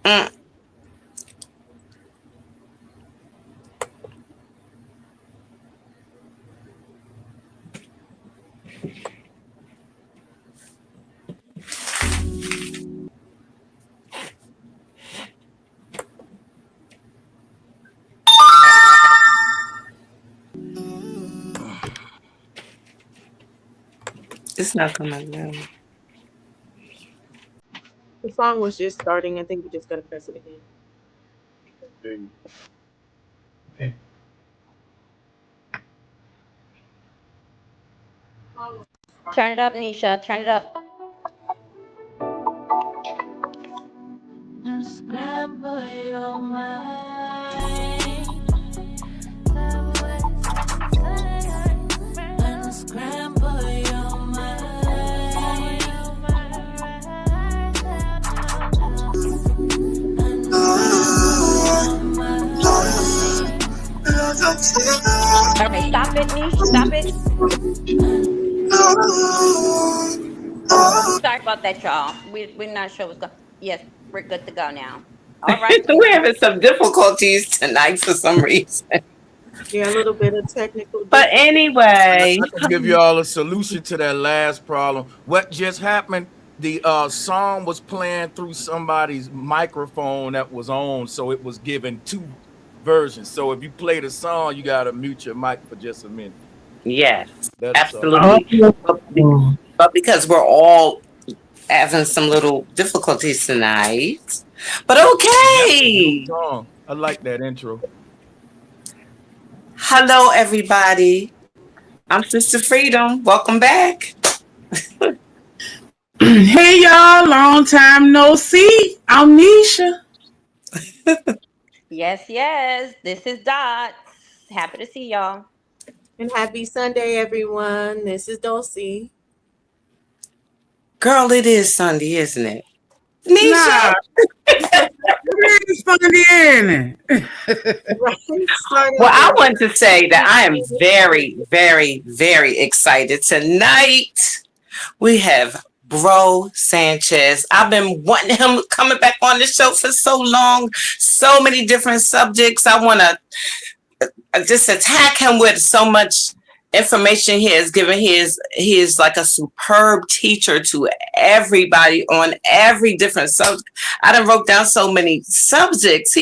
Mm. It's not coming down. The song was just starting. I think we just gotta press it again. Turn it up, Nisha. Turn it up. Unscramble your mind. Unscramble your mind. Okay, stop it, Nish. Stop it. Sorry about that, y'all. We're not sure what's going. Yes, we're good to go now. All right. We're having some difficulties tonight for some reason. Yeah, a little bit of technical But difficulty. anyway, I can give you all a solution to that last problem. What just happened? The song was playing through somebody's microphone that was on, so it was given two versions. So if you play the song, you gotta mute your mic for just a minute. yes, That'll solve it. absolutely. But because we're all having some little difficulties tonight. But That's a new okay. song. I like that intro. Hello, everybody. I'm Sister Freedom. Welcome back. Hey y'all, long time no see. I'm Nisha. Yes, yes. This is Dot. Happy to see y'all. And happy Sunday, everyone. This is Dulcie. Girl, it is Sunday, isn't it? Nah, Nisha? it is funny, ain't it? Right. Started Well, I with want to say that I am very, very, very excited. Tonight, we have Bro Sanchez. I've been wanting him coming back on the show for so long. So many different subjects. I want to just attack him with so much information he has given. He is like a superb teacher to everybody on every different subject. I done wrote down so many subjects.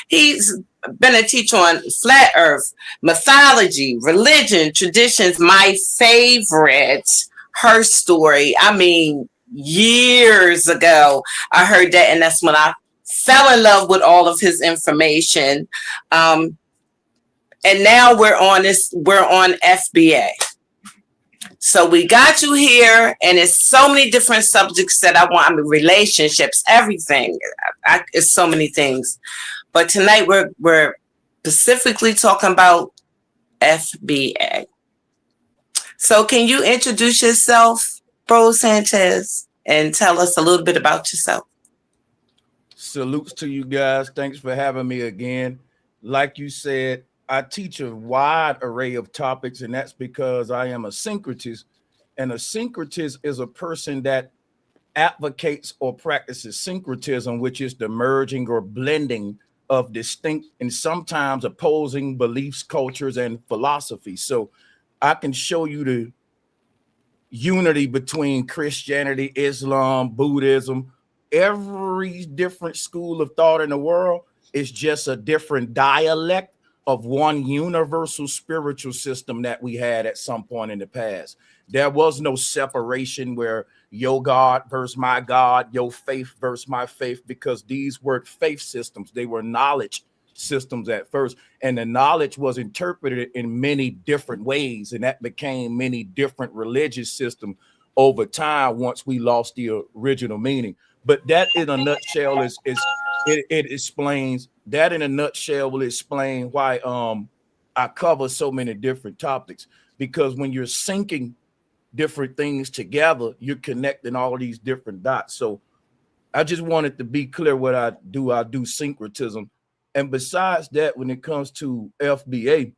He's been a teacher on flat earth, mythology, religion, traditions. My favorite, her story. I mean, years ago, I heard that, and that's when I fell in love with all of his information. And now we're on FBA. So we got you here, and it's so many different subjects that I want. I mean, relationships, everything. It's so many things. But tonight we're specifically talking about FBA. So can you introduce yourself, Bro Sanchez, and tell us a little bit about yourself? Salutes to you guys. Thanks for having me again. Like you said, I teach a wide array of topics, and that's because I am a syncretist. And a syncretist is a person that advocates or practices syncretism, which is the merging or blending of distinct and sometimes opposing beliefs, cultures, and philosophies. So I can show you the unity between Christianity, Islam, Buddhism, every different school of thought in the world is just a different dialect of one universal spiritual system that we had at some point in the past. There was no separation where your God versus my God, your faith versus my faith, because these weren't faith systems. They were knowledge systems at first. And the knowledge was interpreted in many different ways. And that became many different religious systems over time once we lost the original meaning. But that in a nutshell it explains that in a nutshell will explain why I cover so many different topics, because when you're syncing different things together, you're connecting all these different dots. So I just wanted to be clear what I do syncretism. And besides that, when it comes to FBA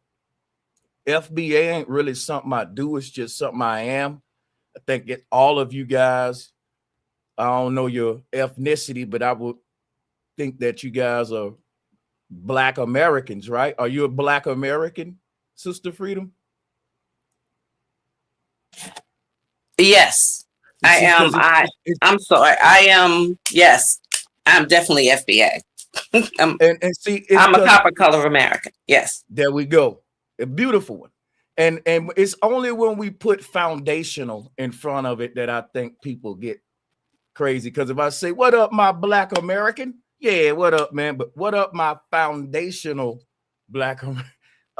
ain't really something I do, it's just something I am. I think all of you guys, I don't know your ethnicity, but I would think that you guys are Black Americans, right? Are you a Black American, Sister Freedom? Yes, I See, am. because I'm sorry. I am. Yes, I'm definitely FBA. and see, it's I'm a because copper color American. Yes. there we go, a beautiful one. And it's only when we put foundational in front of it that I think people get crazy. Because if I say, "What up, my Black American?" Yeah, what up, man? But what up, my foundational Black American?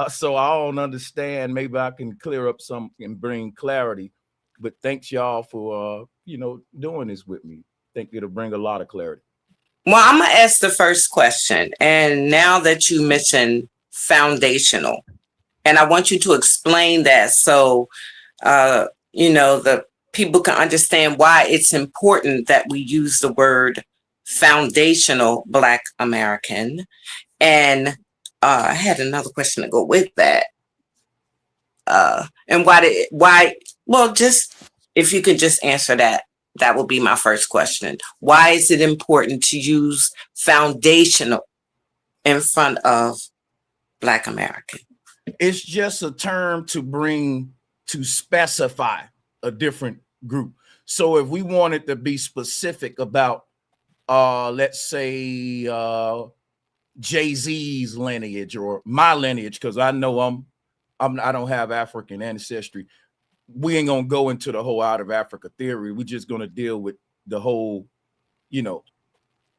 So I don't understand. Maybe I can clear up some and bring clarity. But thanks y'all for doing this with me. Think it'll bring a lot of clarity. Well, I'm gonna ask the first question, and now that you mentioned foundational, and I want you to explain that so the people can understand why it's important that we use the word foundational Black American. And I had another question to go with that. And well, just if you could just answer that, that would be my first question. Why is it important to use foundational in front of Black American? It's just a term to specify a different group. So if we wanted to be specific about, let's say, Jay-Z's lineage or my lineage, because I know I don't have African ancestry. We ain't gonna go into the whole out of Africa theory. We're just gonna deal with the whole,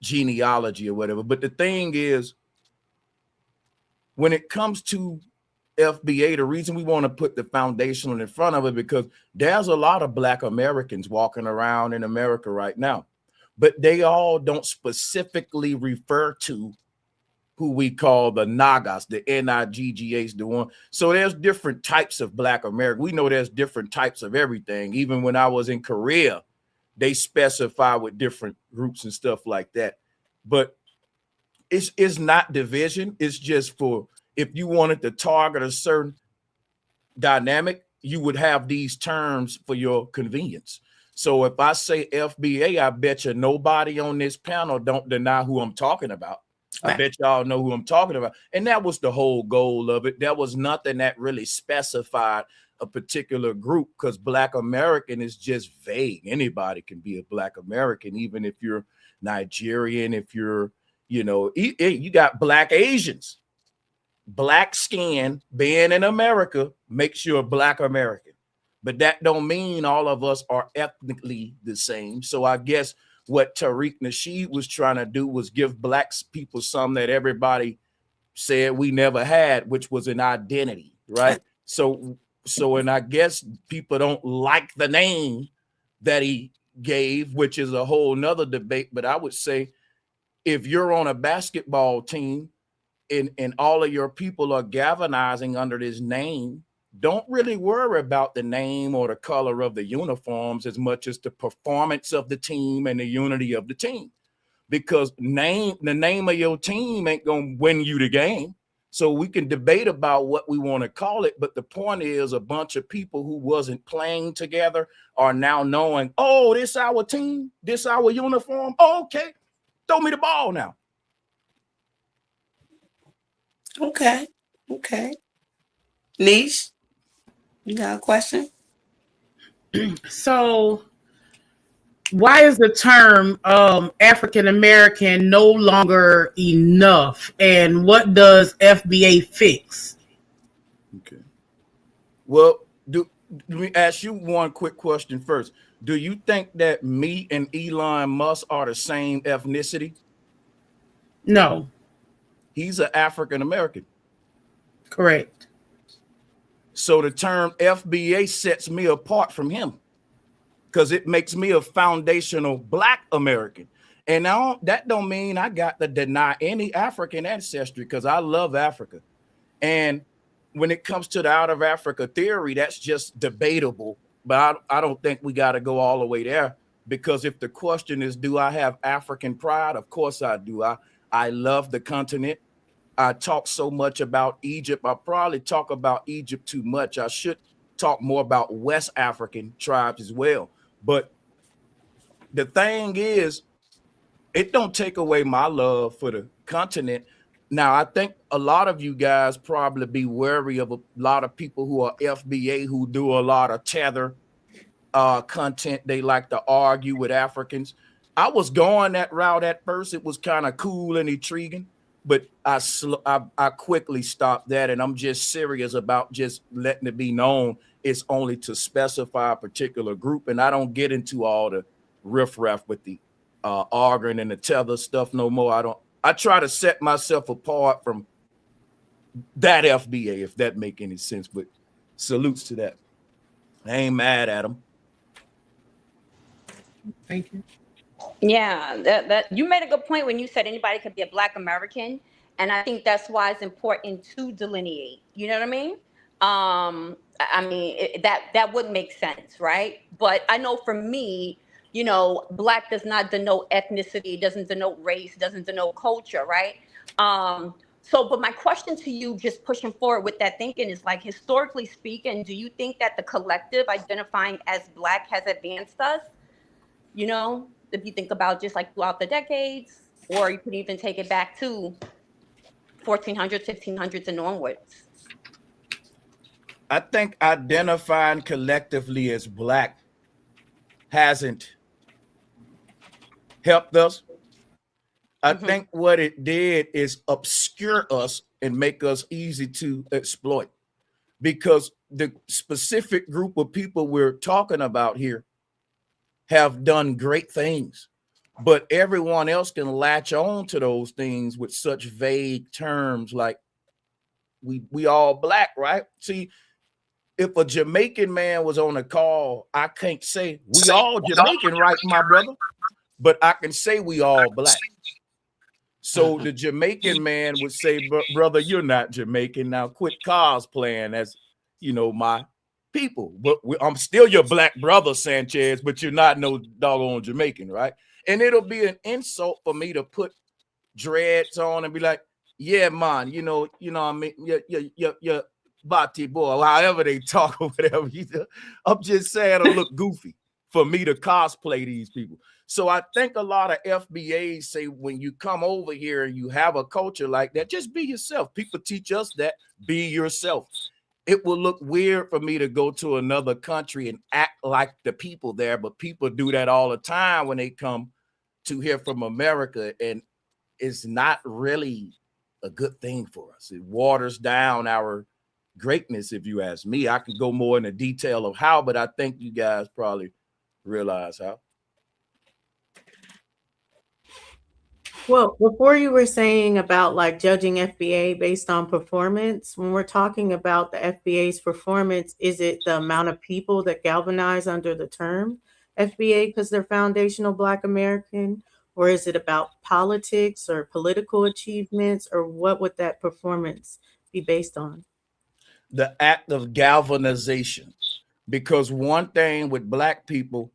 genealogy or whatever. But the thing is, when it comes to FBA, the reason we want to put the foundational in front of it, because there's a lot of Black Americans walking around in America right now, but they all don't specifically refer to who we call the Nagas, the Niggahs, the one. So there's different types of Black America. We know there's different types of everything. Even when I was in Korea, they specify with different groups and stuff like that. But it's not division. It's just for, if you wanted to target a certain dynamic, you would have these terms for your convenience. So if I say FBA, I bet you nobody on this panel don't deny who I'm talking about. I bet y'all know who I'm talking about. And that was the whole goal of it. There was nothing that really specified a particular group, because Black American is just vague. Anybody can be a Black American, even if you're Nigerian, if you're, you got Black Asians. Black skin being in America makes you a Black American. But that don't mean all of us are ethnically the same. So I guess what Tariq Nasheed was trying to do was give Black people some that everybody said we never had, which was an identity, right? So, and I guess people don't like the name that he gave, which is a whole nother debate. But I would say, if you're on a basketball team and all of your people are galvanizing under this name, don't really worry about the name or the color of the uniforms as much as the performance of the team and the unity of the team. Because the name of your team ain't going to win you the game. So we can debate about what we want to call it. But the point is, a bunch of people who wasn't playing together are now knowing, oh, this our team, this our uniform. Oh, okay, throw me the ball now. Okay. Niche, you got a question? So, why is the term African American no longer enough? And what does FBA fix? Okay. Well, let me ask you one quick question first. Do you think that me and Elon Musk are the same ethnicity? No. He's an African American. Correct. So the term FBA sets me apart from him, because it makes me a foundational Black American. And now that don't mean I got to deny any African ancestry, because I love Africa. And when it comes to the out of Africa theory, that's just debatable. But I don't think we got to go all the way there, because if the question is, do I have African pride? Of course I do. I love the continent. I talk so much about Egypt. I probably talk about Egypt too much. I should talk more about West African tribes as well. But the thing is, it don't take away my love for the continent. Now, I think a lot of you guys probably be wary of a lot of people who are FBA who do a lot of tether content. They like to argue with Africans. I was going that route at first. It was kind of cool and intriguing, but I quickly stopped that, and I'm just serious about just letting it be known it's only to specify a particular group, and I don't get into all the riffraff with the arguing and the tether stuff no more. I try to set myself apart from that FBA, if that make any sense. But salutes to that. I ain't mad at them. Thank you. Yeah, that you made a good point when you said anybody could be a Black American, and I think that's why it's important to delineate. You know what I mean? I mean that would make sense, right? But I know for me, you know, Black does not denote ethnicity, doesn't denote race, doesn't denote culture, right? So, but my question to you, just pushing forward with that thinking, is like, historically speaking, do you think that the collective identifying as Black has advanced us? You know, if you think about just like throughout the decades, or you could even take it back to 1400s, 1500s and onwards. I think identifying collectively as Black hasn't helped us. I think what it did is obscure us and make us easy to exploit, because the specific group of people we're talking about here have done great things, but everyone else can latch on to those things with such vague terms like we all Black, right? See, if a Jamaican man was on a call, I can't say we all Jamaican, right, my brother? But I can say we all Black. So the Jamaican man would say, brother, you're not Jamaican. Now quit cosplaying as, you know, my people. But I'm still your Black brother, Sanchez, but you're not no doggone Jamaican, right? And it'll be an insult for me to put dreads on and be like, yeah, man, you know, I mean, your body boy, or however they talk or whatever. I'm just saying it'll look goofy for me to cosplay these people. So I think a lot of FBAs say when you come over here and you have a culture like that, just be yourself. People teach us that, be yourself. It will look weird for me to go to another country and act like the people there, but people do that all the time when they come to here from America, and it's not really a good thing for us. It waters down our greatness, if you ask me. I can go more into detail of how, but I think you guys probably realize how. Well, before you were saying about like judging FBA based on performance, when we're talking about the FBA's performance, is it the amount of people that galvanize under the term FBA because they're foundational Black American? Or is it about politics or political achievements? Or what would that performance be based on? The act of galvanization. Because one thing with Black people,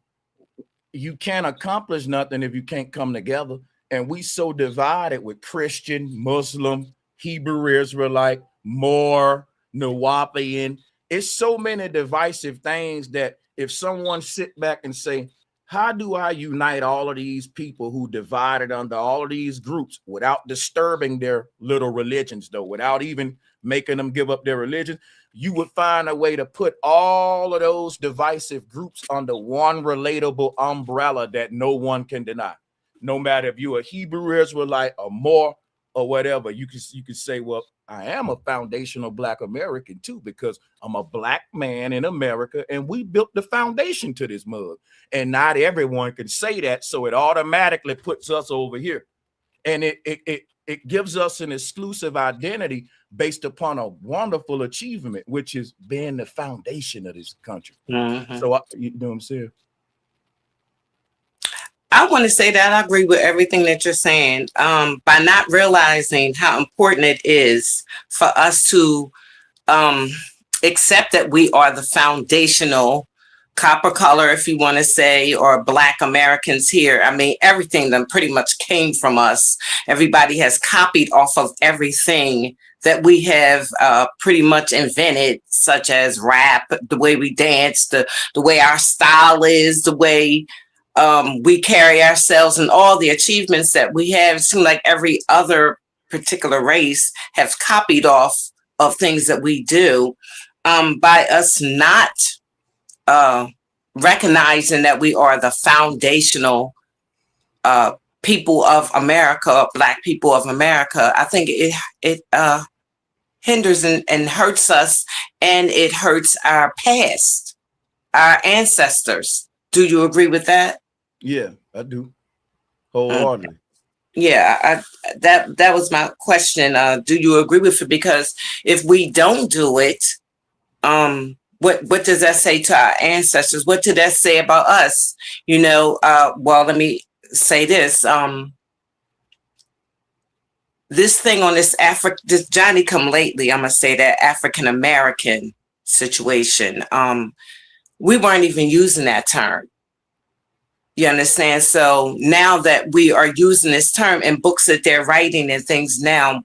you can't accomplish nothing if you can't come together. And we so divided with Christian, Muslim, Hebrew Israelite, Moor, Nawapian. It's so many divisive things that if someone sit back and say, how do I unite all of these people who divided under all of these groups without disturbing their little religions, though, without even making them give up their religion? You would find a way to put all of those divisive groups under one relatable umbrella that no one can deny. No matter if you're a Hebrew Israelite or more or whatever, you can say, well, I am a foundational Black American too, because I'm a Black man in America and we built the foundation to this mug. And not everyone can say that, so it automatically puts us over here. And it gives us an exclusive identity based upon a wonderful achievement, which is being the foundation of this country. So you know what I'm saying? I want to say that I agree with everything that you're saying. By not realizing how important it is for us to accept that we are the foundational copper color, if you want to say, or Black Americans here. I mean, everything that pretty much came from us. Everybody has copied off of everything that we have pretty much invented, such as rap, the way we dance, the way our style is, the way we carry ourselves and all the achievements that we have. It seems like every other particular race has copied off of things that we do, by us not recognizing that we are the foundational people of America, Black people of America. I think it hinders and hurts us, and it hurts our past, our ancestors. Do you agree with that? Yeah, I do. Wholeheartedly. Yeah, that was my question. Do you agree with it? Because if we don't do it, what does that say to our ancestors? What did that say about us? Well, let me say this. This thing on this this Johnny come lately, I'm gonna say that African American situation. We weren't even using that term. You understand? So now that we are using this term in books that they're writing and things now,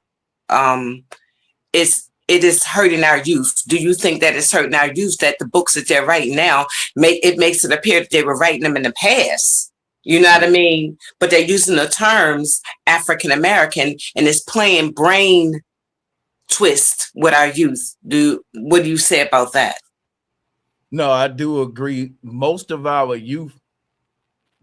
it is hurting our youth. Do you think that it's hurting our youth that the books that they're writing now makes it appear that they were writing them in the past? You know what I mean? But they're using the terms African American, and it's playing brain twist with our youth. What do you say about that? No, I do agree. Most of our youth,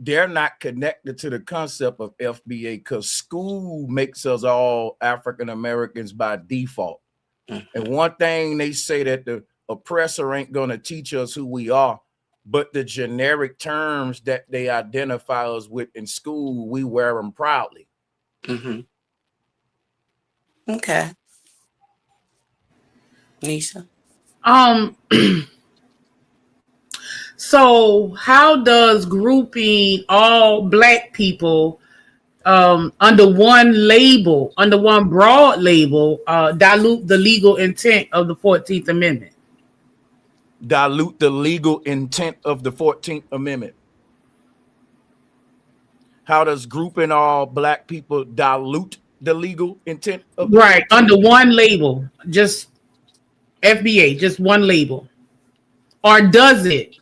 they're not connected to the concept of FBA because school makes us all African Americans by default. And one thing they say that the oppressor ain't going to teach us who we are, but the generic terms that they identify us with in school, we wear them proudly. Okay. Nisha? So how does grouping all Black people under one label, under one broad label, dilute the legal intent of the 14th Amendment? Dilute the legal intent of the 14th Amendment. How does grouping all Black people dilute the legal intent of the Right, 14th? under one label, just FBA, just one label. Or does it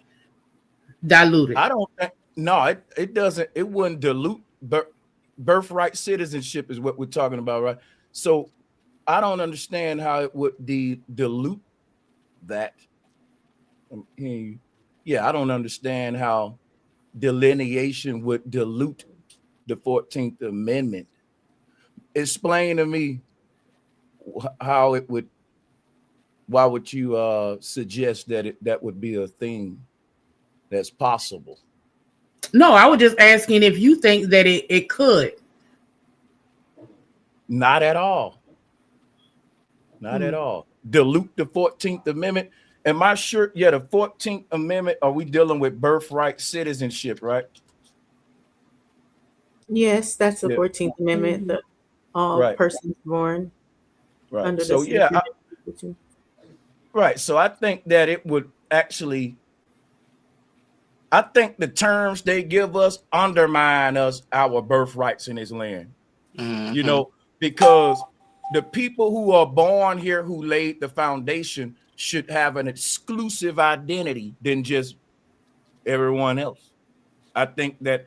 dilute it? I don't think, no, it doesn't. It wouldn't dilute. Birthright citizenship is what we're talking about, right? So I don't understand how it would dilute that. Yeah, I don't understand how delineation would dilute the 14th Amendment. Explain to me how it would. Why would you suggest that that would be a thing that's possible? No, I was just asking if you think that it could. Not at all. Not at all. Dilute the 14th Amendment. Am I sure? Yeah, the 14th Amendment, are we dealing with birthright citizenship, right? Yes, that's the Yeah. 14th Amendment, that all Right. persons born Right. under So the yeah, Constitution. right. So I think that it would actually, I think the terms they give us undermine us, our birthrights in this land. You know, because the people who are born here who laid the foundation should have an exclusive identity than just everyone else. I think that,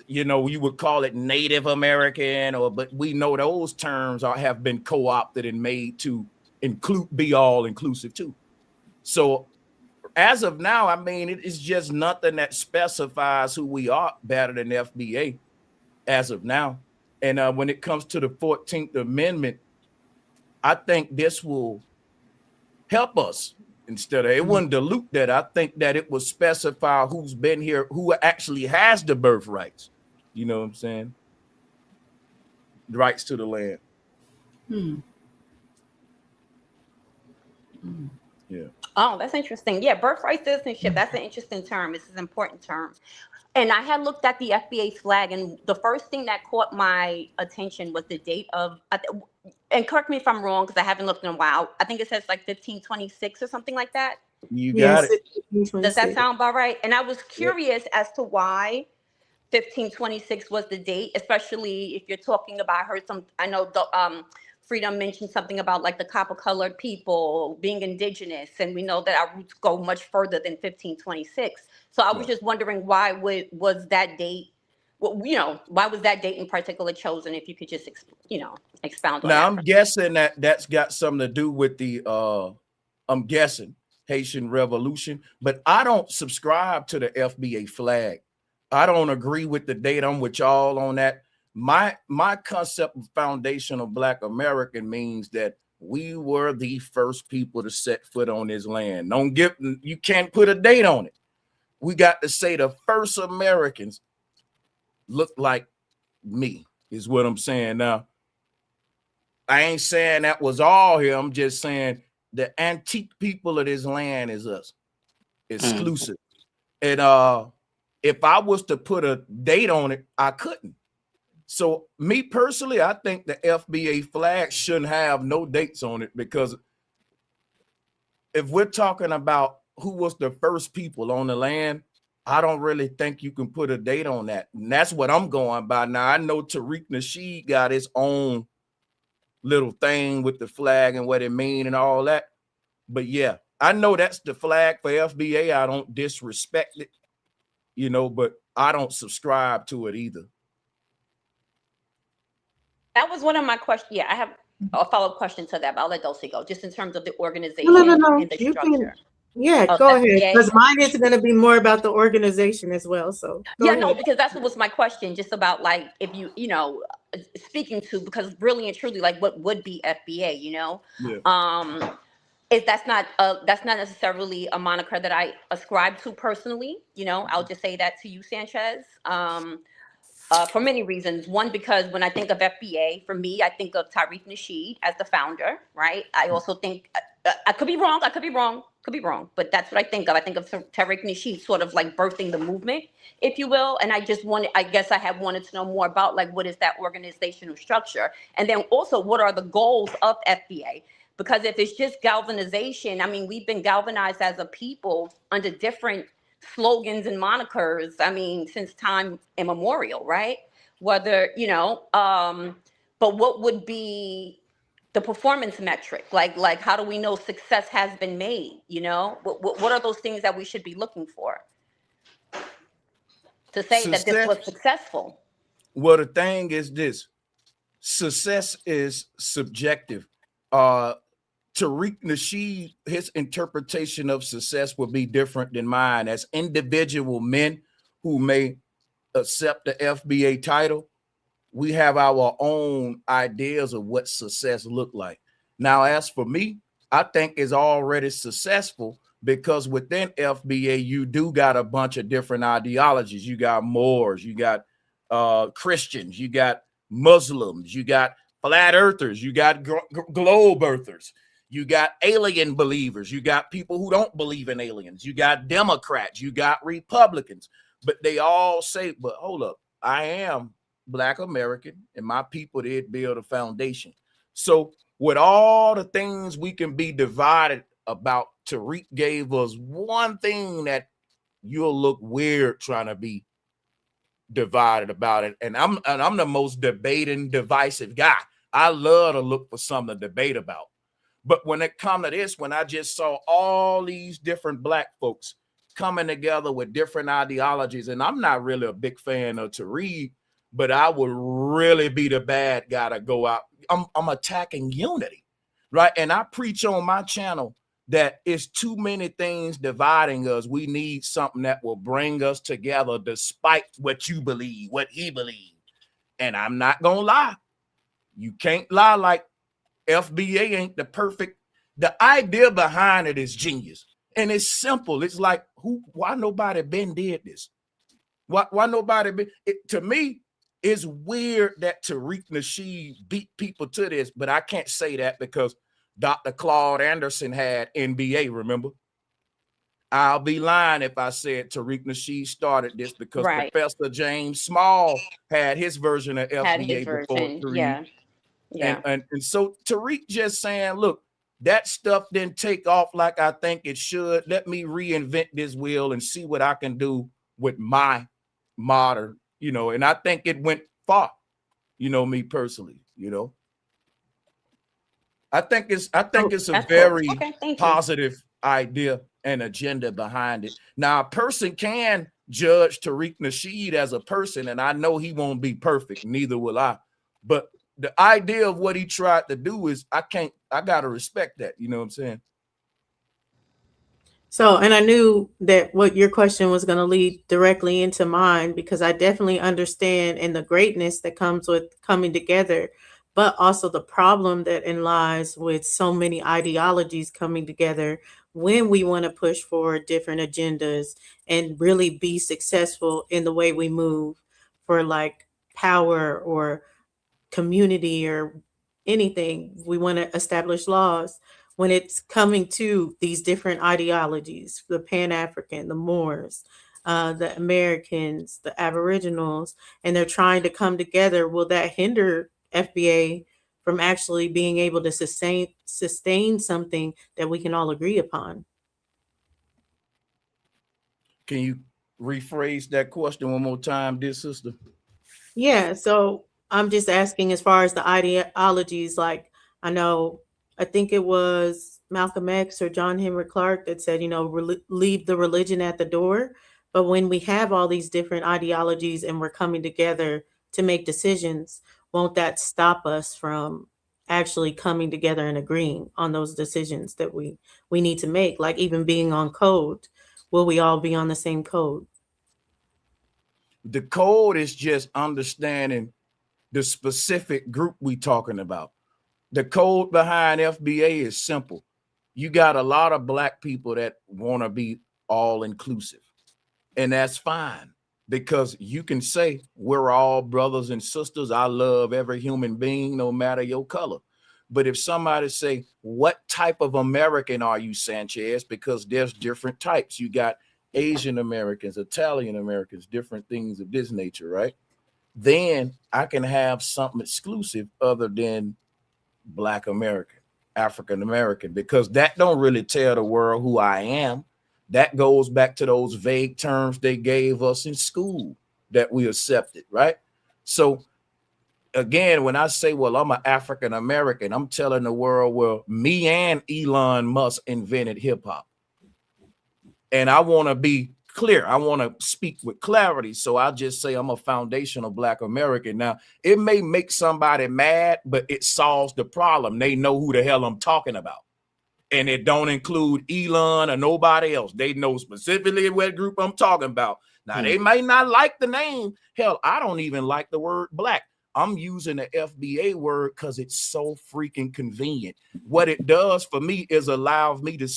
you know, you would call it Native American, but we know those terms have been co-opted and made to be all inclusive too. So as of now, I mean, it is just nothing that specifies who we are better than the FBA as of now. And when it comes to the 14th Amendment, I think this will help us. Instead of, it wouldn't dilute that. I think that it will specify who's been here, who actually has the birthrights. You know what I'm saying? Rights to the land. Yeah. Oh, that's interesting. Yeah, birthright citizenship. That's an interesting term. This is an important term. And I had looked at the FBA's flag, and the first thing that caught my attention was the date of, and correct me if I'm wrong, because I haven't looked in a while. I think it says like 1526 or something like that. You got it. Does that sound about right? And I was curious as to why 1526 was the date, especially if you're talking about, I know Freedom mentioned something about like the copper colored people being indigenous, and we know that our roots go much further than 1526. So I was just wondering why was that date, well, why was that date in particular chosen? If you could just expound on Now that. I'm guessing that that's got something to do with the I'm guessing Haitian Revolution, but I don't subscribe to the FBA flag. I don't agree with the date. I'm with y'all on that. My concept of foundational Black American means that we were the first people to set foot on this land. You can't put a date on it. We got to say the first Americans look like me, is what I'm saying. Now, I ain't saying that was all here. I'm just saying the antique people of this land is us, exclusive. And if I was to put a date on it, I couldn't. So me personally, I think the FBA flag shouldn't have no dates on it, because if we're talking about who was the first people on the land, I don't really think you can put a date on that. And that's what I'm going by. Now, I know Tariq Nasheed got his own little thing with the flag and what it mean and all that. But yeah, I know that's the flag for FBA. I don't disrespect it, but I don't subscribe to it either. That was one of my questions. Yeah, I have a follow-up question to that, but I'll let Dulcie go. Just in terms of the organization No. and the You structure. Yeah, of go ahead. FBA. Because mine is going to be more about the organization as well. So go No, ahead. because that's what was my question, just about like if speaking to, because really and truly, like what would be FBA, Yeah. that's not necessarily a moniker that I ascribe to personally. I'll just say that to you, Sanchez. For many reasons. One, because when I think of FBA, for me, I think of Tariq Nasheed as the founder, right? I also think, I could be wrong, but that's what I think of. I think of Tariq Nasheed sort of like birthing the movement, if you will. And I guess I have wanted to know more about like, what is that organizational structure? And then also, what are the goals of FBA? Because if it's just galvanization, I mean, we've been galvanized as a people under different slogans and monikers, I mean, since time immemorial, right? Whether, but what would be the performance metric? Like how do we know success has been made? What are those things that we should be looking for to say that this was successful? Well, the thing is this: success is subjective. Tariq Nasheed, his interpretation of success will be different than mine. As individual men who may accept the FBA title, we have our own ideas of what success look like. Now, as for me, I think it's already successful, because within FBA, you do got a bunch of different ideologies. You got Moors, you got Christians, you got Muslims, you got flat earthers, you got globe earthers. You got alien believers. You got people who don't believe in aliens. You got Democrats. You got Republicans. But they all say, but hold up, I am Black American, and my people did build a foundation. So with all the things we can be divided about, Tariq gave us one thing that you'll look weird trying to be divided about it. And I'm the most debating, divisive guy. I love to look for something to debate about. But when it comes to this, when I just saw all these different Black folks coming together with different ideologies, and I'm not really a big fan of Tariq, but I would really be the bad guy to go out. I'm attacking unity, right? And I preach on my channel that it's too many things dividing us. We need something that will bring us together despite what you believe, what he believes. And I'm not going to lie. You can't lie like FBA ain't the perfect. The idea behind it is genius, and it's simple. It's like, why nobody been did this? Why nobody been? To me, it's weird that Tariq Nasheed beat people to this, but I can't say that because Dr. Claude Anderson had NBA. Remember, I'll be lying if I said Tariq Nasheed started this, because Right. Professor James Small had his version of FBA before Tariq. Yeah. And so Tariq just saying, look, that stuff didn't take off like I think it should. Let me reinvent this wheel and see what I can do with my modern, and I think it went far, me personally, I think it's a That's cool. very Okay, thank you. positive idea and agenda behind it. Now, a person can judge Tariq Nasheed as a person, and I know he won't be perfect, neither will I. But the idea of what he tried to do is I gotta respect that. You know what I'm saying? So, and I knew that what your question was going to lead directly into mine, because I definitely understand and the greatness that comes with coming together, but also the problem that lies with so many ideologies coming together when we want to push forward different agendas and really be successful in the way we move for like power or community or anything. We want to establish laws. When it's coming to these different ideologies, the Pan-African, the Moors, the Americans, the Aboriginals, and they're trying to come together, will that hinder FBA from actually being able to sustain something that we can all agree upon? Can you rephrase that question one more time, dear sister? Yeah, so I'm just asking as far as the ideologies, like I think it was Malcolm X or John Henry Clark that said, leave the religion at the door. But when we have all these different ideologies and we're coming together to make decisions, won't that stop us from actually coming together and agreeing on those decisions that we need to make? Like even being on code, will we all be on the same code? The code is just understanding the specific group we talking about. The code behind FBA is simple. You got a lot of Black people that want to be all inclusive, and that's fine, because you can say we're all brothers and sisters. I love every human being, no matter your color. But if somebody say, what type of American are you, Sanchez? Because there's different types. You got Asian Americans, Italian Americans, different things of this nature, right? Then I can have something exclusive other than Black American, African American, because that don't really tell the world who I am. That goes back to those vague terms they gave us in school that we accepted, right? So again, when I say, well, I'm an African American, I'm telling the world, well, me and Elon Musk invented hip hop. And I want to be clear. I want to speak with clarity. So I just say I'm a foundational Black American. Now, it may make somebody mad, but it solves the problem. They know who the hell I'm talking about. And it don't include Elon or nobody else. They know specifically what group I'm talking about. Now, they might not like the name. Hell, I don't even like the word Black. I'm using the FBA word because it's so freaking convenient. What it does for me is allows me to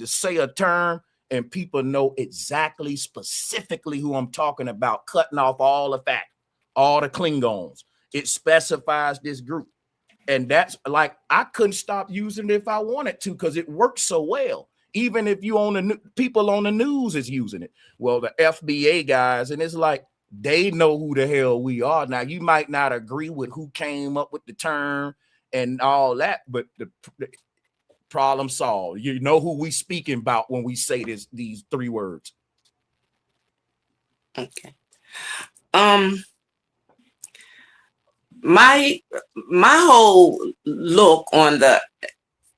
say a term and people know exactly, specifically who I'm talking about, cutting off all the fact, all the Klingons. It specifies this group. And that's like, I couldn't stop using it if I wanted to, because it works so well. Even if you on the people on the news is using it. Well, the FBA guys, and it's like, they know who the hell we are. Now, you might not agree with who came up with the term and all that, but the problem solved. You know who we speaking about when we say these three words. Okay. My whole look on the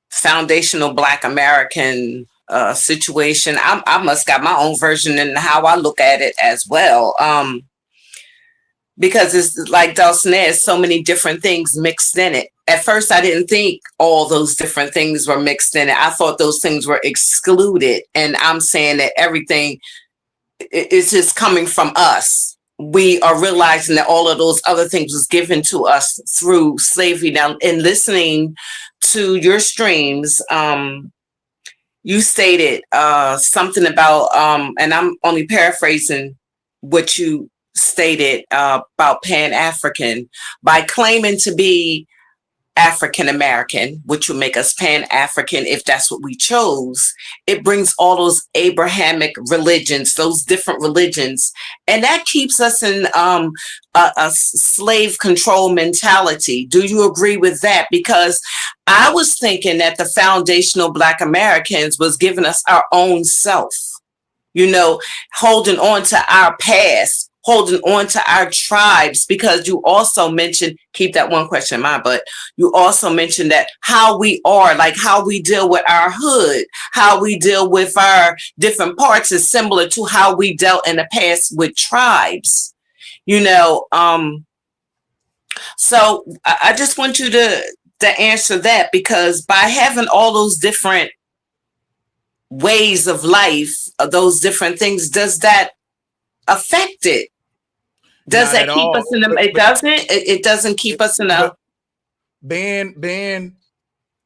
foundational Black American situation, I must got my own version and how I look at it as well. Because it's like Dulcinea, so many different things mixed in it. At first, I didn't think all those different things were mixed in it. I thought those things were excluded. And I'm saying that everything is just coming from us. We are realizing that all of those other things was given to us through slavery. Now, in listening to your streams, you stated something about, and I'm only paraphrasing what you stated about Pan-African. By claiming to be African American, which would make us Pan-African if that's what we chose, it brings all those Abrahamic religions, those different religions, and that keeps us in a slave control mentality. Do you agree with that? Because I was thinking that the foundational Black Americans was giving us our own self, holding on to our past, holding on to our tribes, because you also mentioned, keep that one question in mind, but you also mentioned that how we are, like how we deal with our hood, how we deal with our different parts is similar to how we dealt in the past with tribes, you know. So I just want you to answer that, because by having all those different ways of life, those different things, does that affect it? Does Not that at keep all. us in the? It doesn't. It doesn't keep us in a. But being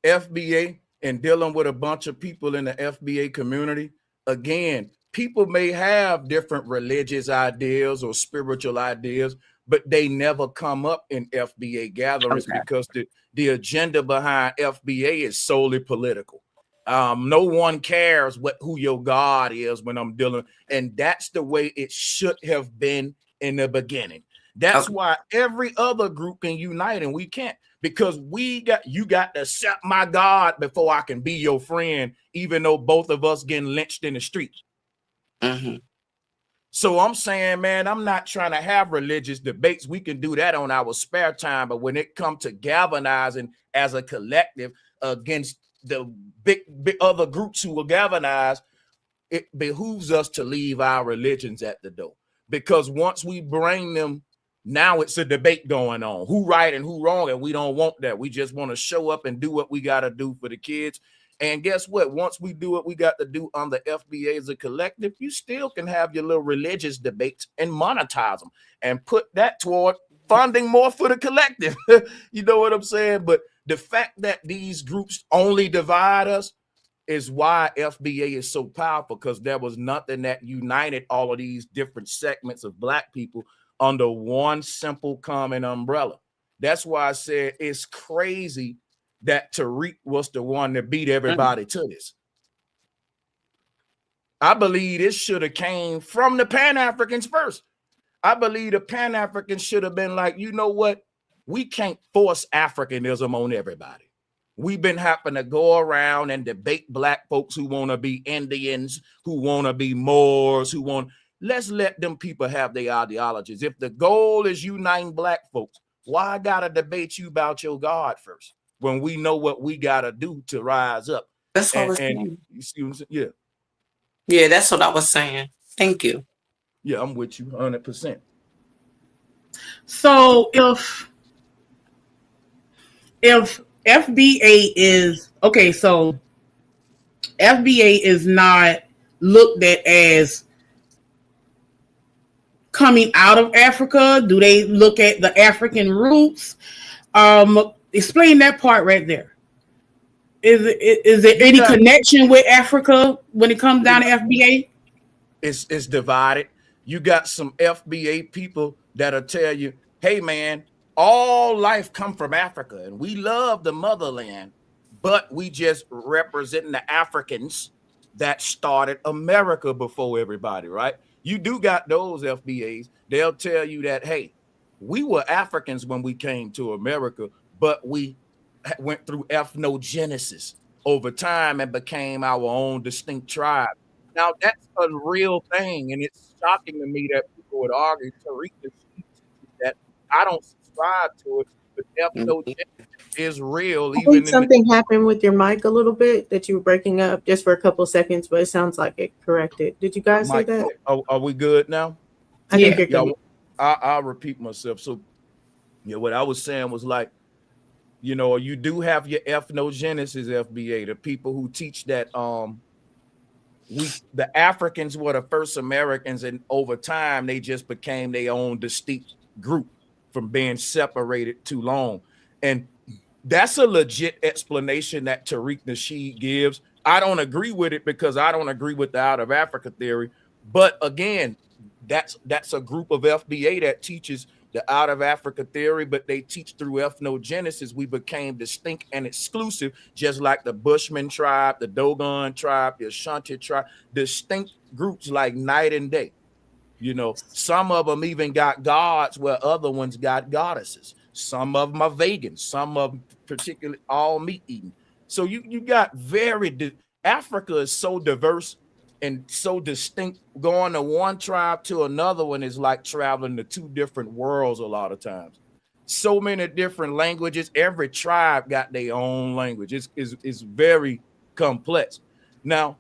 FBA and dealing with a bunch of people in the FBA community, again, people may have different religious ideas or spiritual ideas, but they never come up in FBA gatherings because the agenda behind FBA is solely political. No one cares who your God is when I'm dealing, and that's the way it should have been in the beginning. That's why every other group can unite and we can't, because you got to accept my God before I can be your friend, even though both of us getting lynched in the street. Mm-hmm. So I'm saying, man, I'm not trying to have religious debates. We can do that on our spare time. But when it comes to galvanizing as a collective against the big other groups who will galvanize, it behooves us to leave our religions at the door. Because once we bring them, now it's a debate going on. Who right and who wrong, and we don't want that. We just want to show up and do what we got to do for the kids. And guess what? Once we do what we got to do on the FBA as a collective, you still can have your little religious debates and monetize them and put that toward funding more for the collective. You know what I'm saying? But the fact that these groups only divide us is why FBA is so powerful, because there was nothing that united all of these different segments of Black people under one simple common umbrella. That's why I said it's crazy that Tariq was the one that beat everybody to this. I believe this should have came from the Pan-Africans first. I believe the Pan-Africans should have been like, you know what? We can't force Africanism on everybody. We've been having to go around and debate Black folks who want to be Indians, who want to be Moors, let's let them people have their ideologies. If the goal is uniting Black folks, why I gotta debate you about your God first when we know what we gotta do to rise up? That's what I was saying. You see what I'm saying? Yeah, that's what I was saying. Thank you. Yeah, I'm with you 100%. So if FBA is okay, so FBA is not looked at as coming out of Africa. Do they look at the African roots? Explain that part right there. Is there any connection with Africa when it comes down to FBA? It's divided. You got some FBA people that'll tell you, hey man, all life come from Africa and we love the motherland, but we just representing the Africans that started America before everybody, right? You do got those FBAs. They'll tell you that, hey, we were Africans when we came to America, but we went through ethnogenesis over time and became our own distinct tribe. Now, that's a real thing, and it's shocking to me that people would argue Tariq that I don't subscribe to it, but ethnogenesis is real. I think something happened with your mic a little bit, that you were breaking up just for a couple of seconds, but it sounds like it corrected. Did you guys say that? Are we good now? I think you're good. I'll repeat myself. So, yeah, what I was saying was like, you know, you do have your ethnogenesis FBA, the people who teach that the Africans were the first Americans, and over time they just became their own distinct group from being separated too long. And that's a legit explanation that Tariq Nasheed gives. I don't agree with it because I don't agree with the out of Africa theory. But again, that's a group of FBA that teaches the out of Africa theory, but they teach through ethnogenesis. We became distinct and exclusive, just like the Bushman tribe, the Dogon tribe, the Ashanti tribe, distinct groups like night and day. You know, some of them even got gods where other ones got goddesses. Some of them are vegan, some of them particularly all meat eating. So you got Africa is so diverse and so distinct. Going to one tribe to another one is like traveling to two different worlds a lot of times. So many different languages. Every tribe got their own language. It's very complex. Now,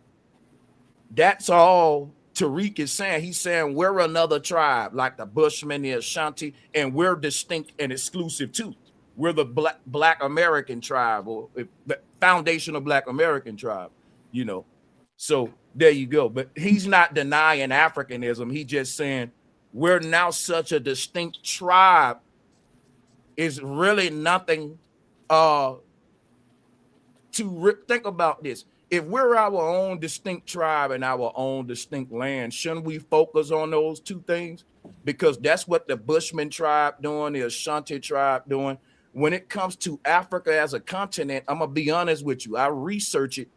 that's all Tariq is saying. He's saying we're another tribe, like the Bushmen, the Ashanti, and we're distinct and exclusive too. We're the Black American tribe, or the foundational Black American tribe, you know. So there you go. But he's not denying Africanism. He's just saying we're now such a distinct tribe. Is really nothing think about this. If we're our own distinct tribe and our own distinct land, shouldn't we focus on those two things? Because that's what the Bushman tribe doing, the Ashanti tribe doing. When it comes to Africa as a continent, I'm gonna be honest with you. I research it.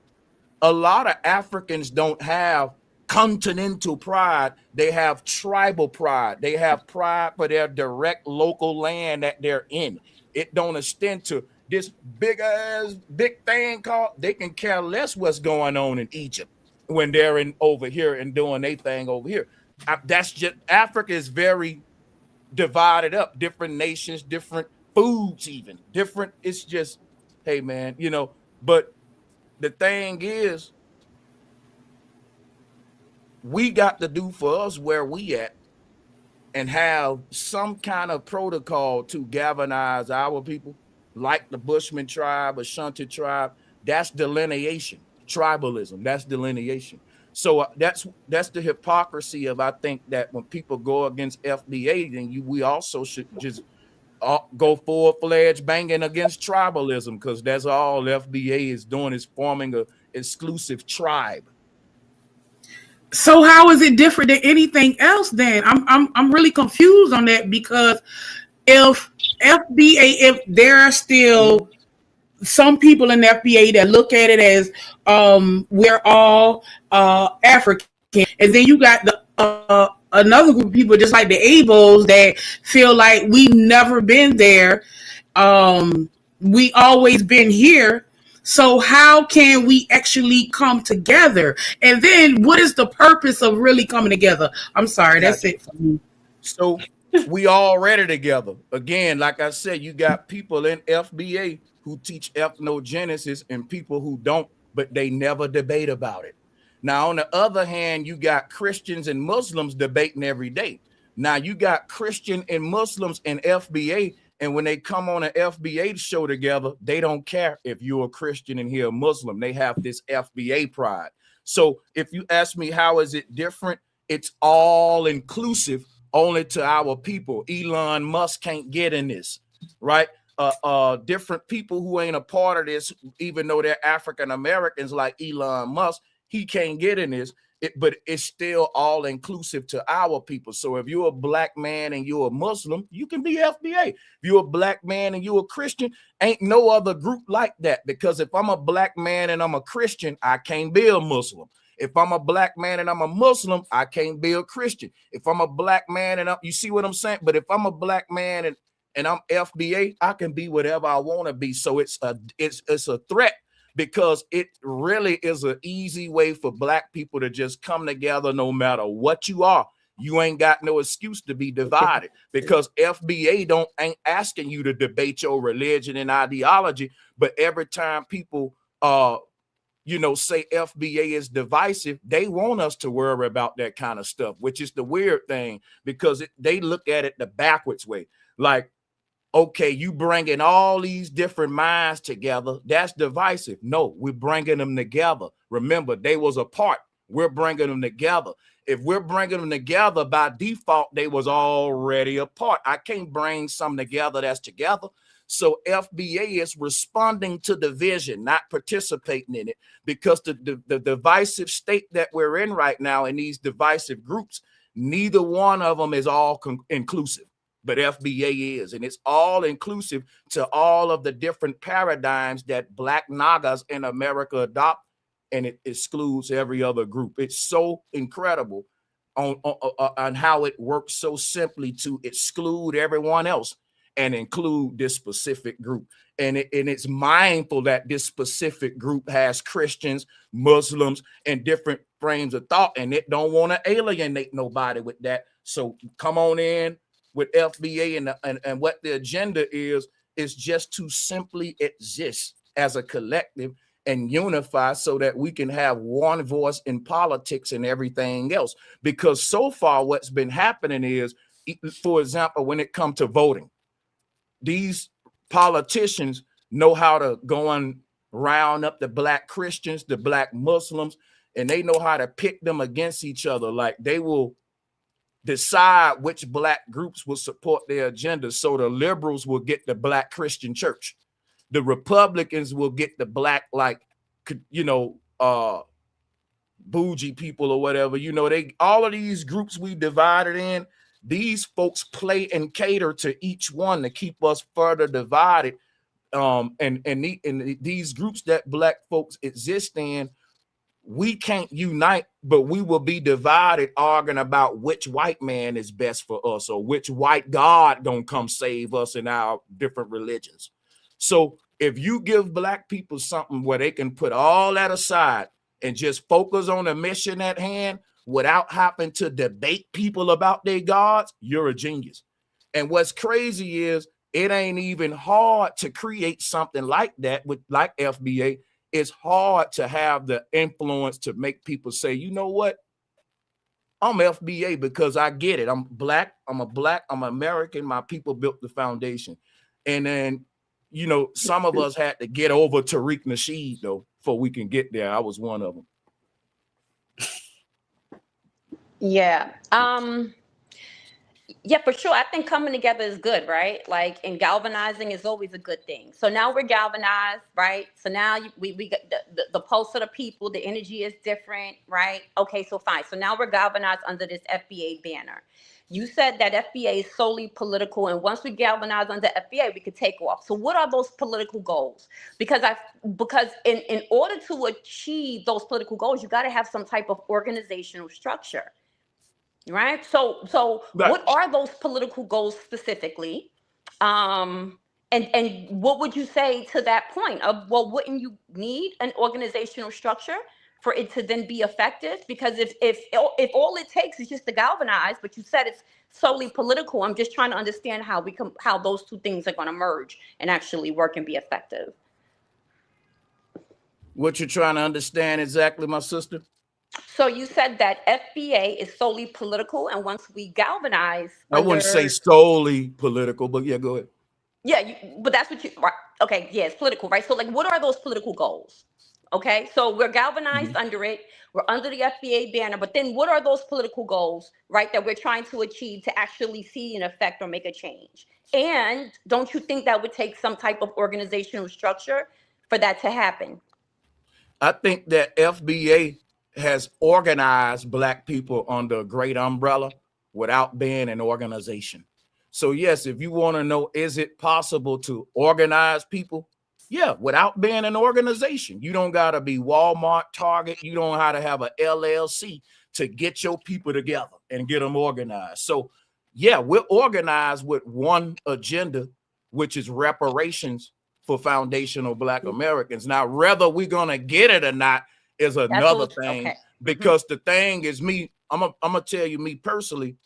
A lot of Africans don't have continental pride. They have tribal pride. They have pride for their direct local land that they're in. It don't extend to this big thing called, they can care less what's going on in Egypt when they're in over here and doing their thing over here. That's just, Africa is very divided up, different nations, different foods, even different. It's just, hey man, you know, but the thing is, we got to do for us where we at and have some kind of protocol to galvanize our people, like the Bushman tribe, Ashanti tribe. That's delineation, tribalism. That's delineation. So that's the hypocrisy of, I think, that when people go against FBA, then we also should just go full-fledged banging against tribalism, because that's all FBA is doing, is forming a exclusive tribe. So how is it different than anything else then? I'm really confused on that, because if FBA, if there are still some people in the FBA that look at it as we're all African, and then you got the another group of people just like the ABOs that feel like we've never been there, we always been here. So how can we actually come together? And then what is the purpose of really coming together? I'm sorry, that's it for me. So we already together. Again, like I said, you got people in FBA who teach ethnogenesis and people who don't, but they never debate about it. Now, on the other hand, you got Christians and Muslims debating every day. Now, you got Christian and Muslims in FBA, and when they come on an FBA show together, they don't care if you're a Christian and here a Muslim. They have this FBA pride. So if you ask me how is it different, it's all inclusive only to our people. Elon Musk can't get in this, right? Different people who ain't a part of this, even though they're African Americans like Elon Musk, he can't get in this. But it's still all inclusive to our people. So if you're a black man and you're a Muslim, you can be FBA. If you're a black man and you're a Christian, ain't no other group like that. Because if I'm a black man and I'm a Christian, I can't be a Muslim. If I'm a black man and I'm a Muslim, I can't be a Christian. If I'm a black man and you see what I'm saying? But if I'm a black man and I'm FBA, I can be whatever I want to be. So it's a threat, because it really is an easy way for black people to just come together no matter what you are. You ain't got no excuse to be divided, because FBA ain't asking you to debate your religion and ideology. But every time people say FBA is divisive, they want us to worry about that kind of stuff, which is the weird thing, because they look at it the backwards way. Like, okay, you bringing all these different minds together, that's divisive. No, we're bringing them together. Remember, they was apart. We're bringing them together. If we're bringing them together, by default, they was already apart. I can't bring some together that's together. So FBA is responding to division, not participating in it, because the divisive state that we're in right now, in these divisive groups, neither one of them is all inclusive. But FBA is, and it's all inclusive to all of the different paradigms that Black Nagas in America adopt, and it excludes every other group. It's so incredible on how it works so simply to exclude everyone else. and include this specific group. And it's mindful that this specific group has Christians, Muslims, and different frames of thought, and it don't want to alienate nobody with that. So come on in with FBA, and what the agenda is just to simply exist as a collective and unify so that we can have one voice in politics and everything else. Because so far what's been happening is, for example, when it comes to voting, these politicians know how to go and round up the black Christians, the black Muslims, and they know how to pit them against each other. Like, they will decide which black groups will support their agenda. So the liberals will get the black Christian church. The Republicans will get the black, like, bougie people or whatever. All of these groups we divided in, these folks play and cater to each one to keep us further divided. And these groups that black folks exist in, we can't unite, but we will be divided, arguing about which white man is best for us, or which white God gonna come save us in our different religions. So if you give black people something where they can put all that aside and just focus on the mission at hand without having to debate people about their gods, you're a genius. And what's crazy is, it ain't even hard to create something like that with like FBA. It's hard to have the influence to make people say, you know what? I'm FBA because I get it. I'm black. I'm American. My people built the foundation. And then, some of us had to get over Tariq Nasheed, though, before we can get there. I was one of them. Yeah. Yeah, for sure. I think coming together is good, right? Like, and galvanizing is always a good thing. So now we're galvanized, right? So now we got the pulse of the people, the energy is different, right? Okay, so fine. So now we're galvanized under this FBA banner. You said that FBA is solely political, and once we galvanize under FBA, we could take off. So what are those political goals? Because in order to achieve those political goals, you got to have some type of organizational structure. Right. So what are those political goals specifically? And what would you say to that point of, well, wouldn't you need an organizational structure for it to then be effective? Because if all it takes is just to galvanize, but you said it's solely political, I'm just trying to understand how those two things are going to merge and actually work and be effective. What you're trying to understand exactly, my sister? So you said that FBA is solely political, and once we galvanize, I wouldn't say solely political, but yeah, go ahead. Yeah, but that's what you, right? Okay, yeah, it's political, right? So, like, what are those political goals? Okay, so we're galvanized under it. We're under the FBA banner, but then what are those political goals, right, that we're trying to achieve to actually see an effect or make a change? And don't you think that would take some type of organizational structure for that to happen? I think that FBA has organized black people under a great umbrella without being an organization. So yes, if you want to know, is it possible to organize people? Yeah, without being an organization. You don't got to be Walmart, Target. You don't have to have a LLC to get your people together and get them organized. So yeah, we're organized with one agenda, which is reparations for foundational Black Americans. Now, whether we're going to get it or not is another thing. Okay. Because the thing is, I'm gonna tell you, me personally,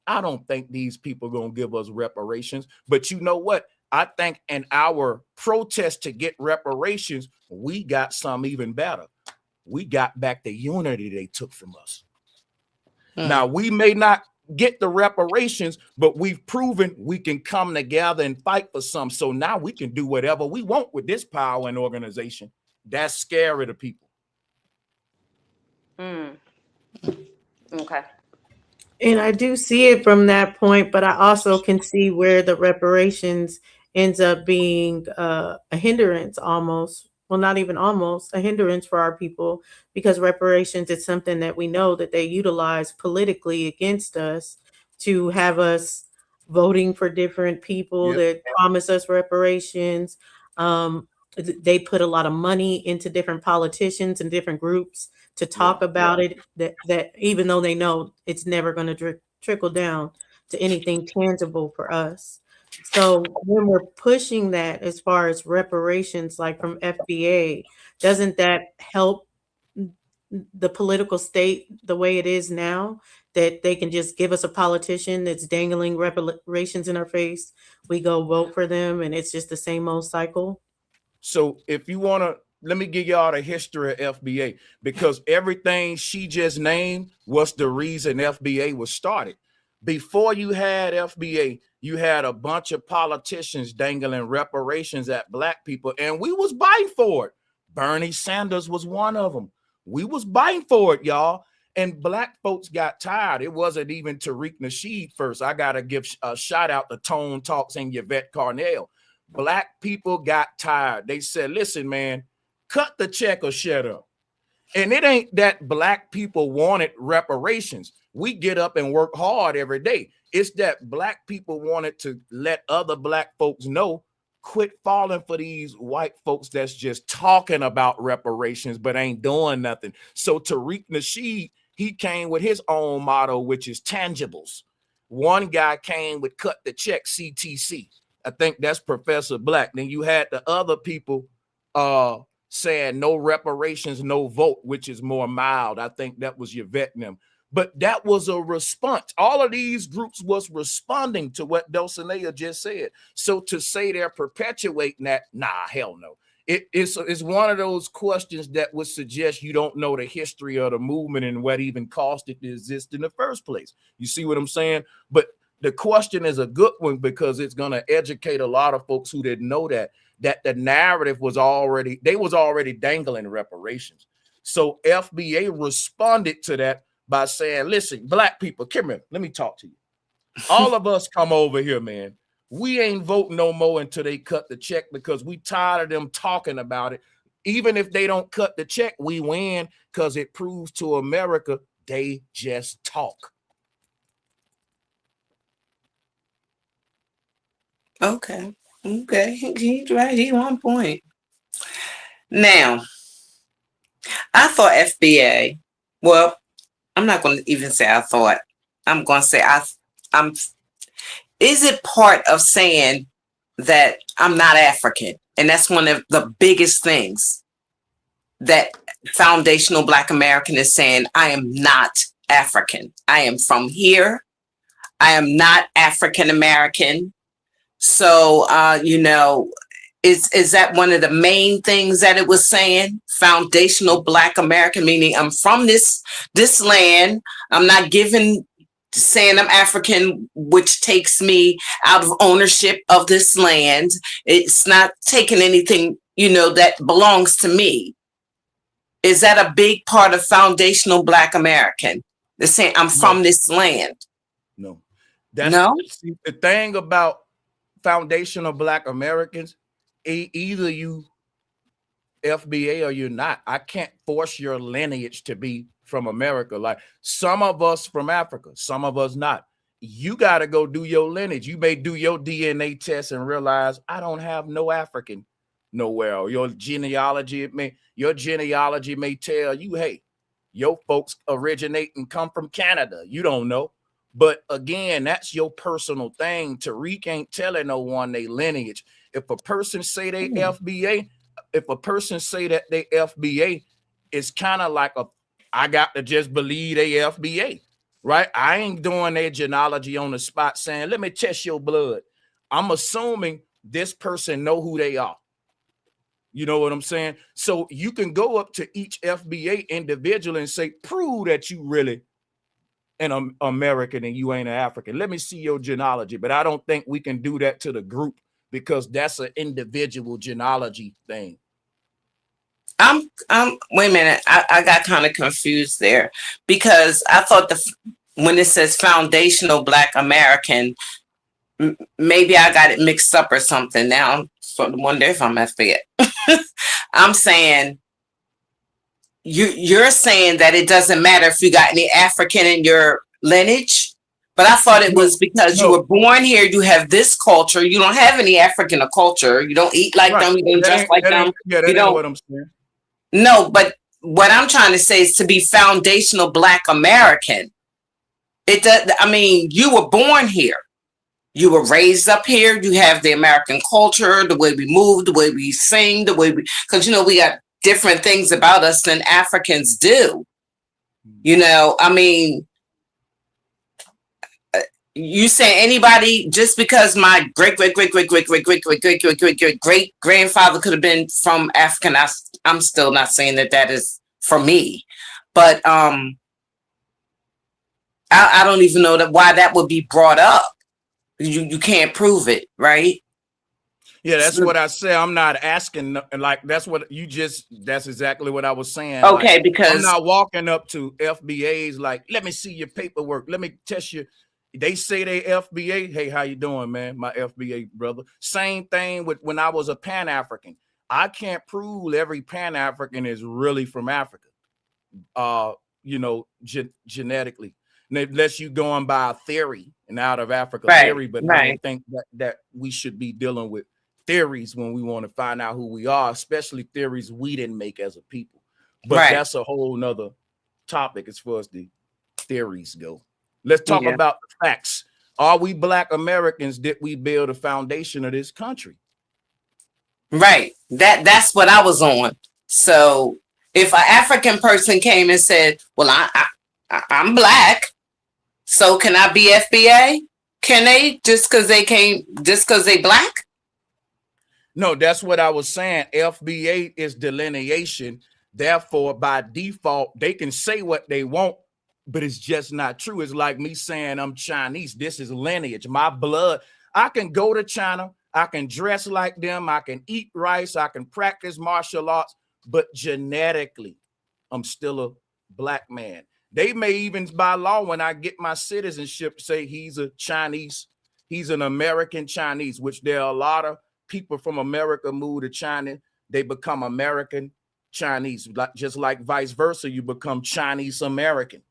I don't think these people are gonna give us reparations. But you know what? I think in our protest to get reparations, we got some even better. We got back the unity they took from us. Now, we may not get the reparations, but we've proven we can come together and fight for some. So now we can do whatever we want with this power and organization. That's scary to people. Okay. And I do see it from that point, but I also can see where the reparations ends up being a hindrance almost. Well, not even almost, a hindrance for our people, because reparations is something that we know that they utilize politically against us to have us voting for different people that promise us reparations. They put a lot of money into different politicians and different groups to talk about it, that even though they know it's never going to trickle down to anything tangible for us. So when we're pushing that as far as reparations, like from FBA, doesn't that help the political state the way it is now? That they can just give us a politician that's dangling reparations in our face, we go vote for them, and it's just the same old cycle? So if you want to, let me give y'all the history of FBA, because everything she just named was the reason FBA was started. Before you had FBA, you had a bunch of politicians dangling reparations at black people, and we was biting for it. Bernie Sanders was one of them. We was biting for it, y'all. And black folks got tired. It wasn't even Tariq Nasheed first. I got to give a shout out to Tone Talks and Yvette Carnell. Black people got tired. They said, listen, man, cut the check or shut up. And it ain't that black people wanted reparations. We get up and work hard every day. It's that black people wanted to let other black folks know, quit falling for these white folks that's just talking about reparations but ain't doing nothing. So Tariq Nasheed, he came with his own motto, which is tangibles. One guy came with cut the check, CTC. I think that's Professor Black. Then you had the other people saying no reparations, no vote, which is more mild. I think that was Yvette and them. But that was a response. All of these groups was responding to what Dulcinea just said. So to say they're perpetuating that, nah, hell no. It's one of those questions that would suggest you don't know the history of the movement and what even caused it to exist in the first place. You see what I'm saying? But the question is a good one because it's going to educate a lot of folks who didn't know that the narrative was already dangling reparations. So FBA responded to that by saying, listen, black people, come here, let me talk to you. All of us come over here, man. We ain't voting no more until they cut the check because we tired of them talking about it. Even if they don't cut the check, we win because it proves to America they just talk. Okay. He's right. He's on point. Now, I thought FBA, well, I'm not going to even say I thought. I'm going to say I'm. Is it part of saying that I'm not African? And that's one of the biggest things that foundational Black American is saying. I am not African. I am from here. I am not African American. So, is that one of the main things that it was saying? Foundational Black American, meaning I'm from this land. I'm not saying I'm African, which takes me out of ownership of this land. It's not taking anything, that belongs to me. Is that a big part of foundational Black American? They're saying I'm from this land. No. See, the thing about foundational Black Americans, either you FBA or you're not. I can't force your lineage to be from America. Like some of us from Africa, some of us not. You got to go do your lineage. You may do your DNA test and realize I don't have no African nowhere. Or your genealogy may tell you, hey, your folks originate and come from Canada. You don't know. But again, that's your personal thing. Tariq ain't telling no one they lineage. If a person say they FBA, if a person say that they FBA, it's kind of like I got to just believe they FBA, right? I ain't doing their genealogy on the spot saying, let me test your blood. I'm assuming this person know who they are. You know what I'm saying? So you can go up to each FBA individual and say, prove that you really an American and you ain't an African. Let me see your genealogy. But I don't think we can do that to the group because that's an individual genealogy thing. Wait a minute. I got kind of confused there because I thought when it says foundational Black American, maybe I got it mixed up or something. Now I'm sort of wonder if I'm FBA. I'm saying you're saying that it doesn't matter if you got any African in your lineage, but I thought it was because you were born here, you have this culture, you don't have any African culture, you don't eat like them, you don't dress like them. Yeah, that's what I'm saying. No, but what I'm trying to say is to be foundational Black American. It does. I mean, you were born here. You were raised up here. You have the American culture, the way we move, the way we sing, the way we, because, we got different things about us than Africans do. I mean, you say anybody, just because my great grandfather could have been from African, I'm still not saying that is for me, but I don't even know why that would be brought up. You can't prove it, right? Yeah, that's what I say. I'm not asking, like, that's exactly what I was saying. Okay, like, because I'm not walking up to FBAs like, let me see your paperwork. Let me test you. They say they FBA. Hey, how you doing, man? My FBA brother. Same thing with when I was a Pan-African. I can't prove every Pan-African is really from Africa, genetically. Unless you going by a theory and out of Africa theory, but I don't think that we should be dealing with theories when we want to find out who we are, especially theories we didn't make as a people. But that's a whole nother topic as far as the theories go. Let's talk about the facts. Are we Black Americans? Did we build a foundation of this country? Right. That's what I was on. So if an African person came and said, well, I'm Black, so can I be FBA? Can they, just because they Black? No, that's what I was saying. FBA is delineation. Therefore, by default, they can say what they want, but it's just not true. It's like me saying I'm Chinese. This is lineage. My blood. I can go to China. I can dress like them. I can eat rice. I can practice martial arts, but genetically, I'm still a Black man. They may even, by law, when I get my citizenship, say he's a Chinese. He's an American Chinese, which there are a lot of people from America move to China. They become American Chinese, just like vice versa. You become Chinese American.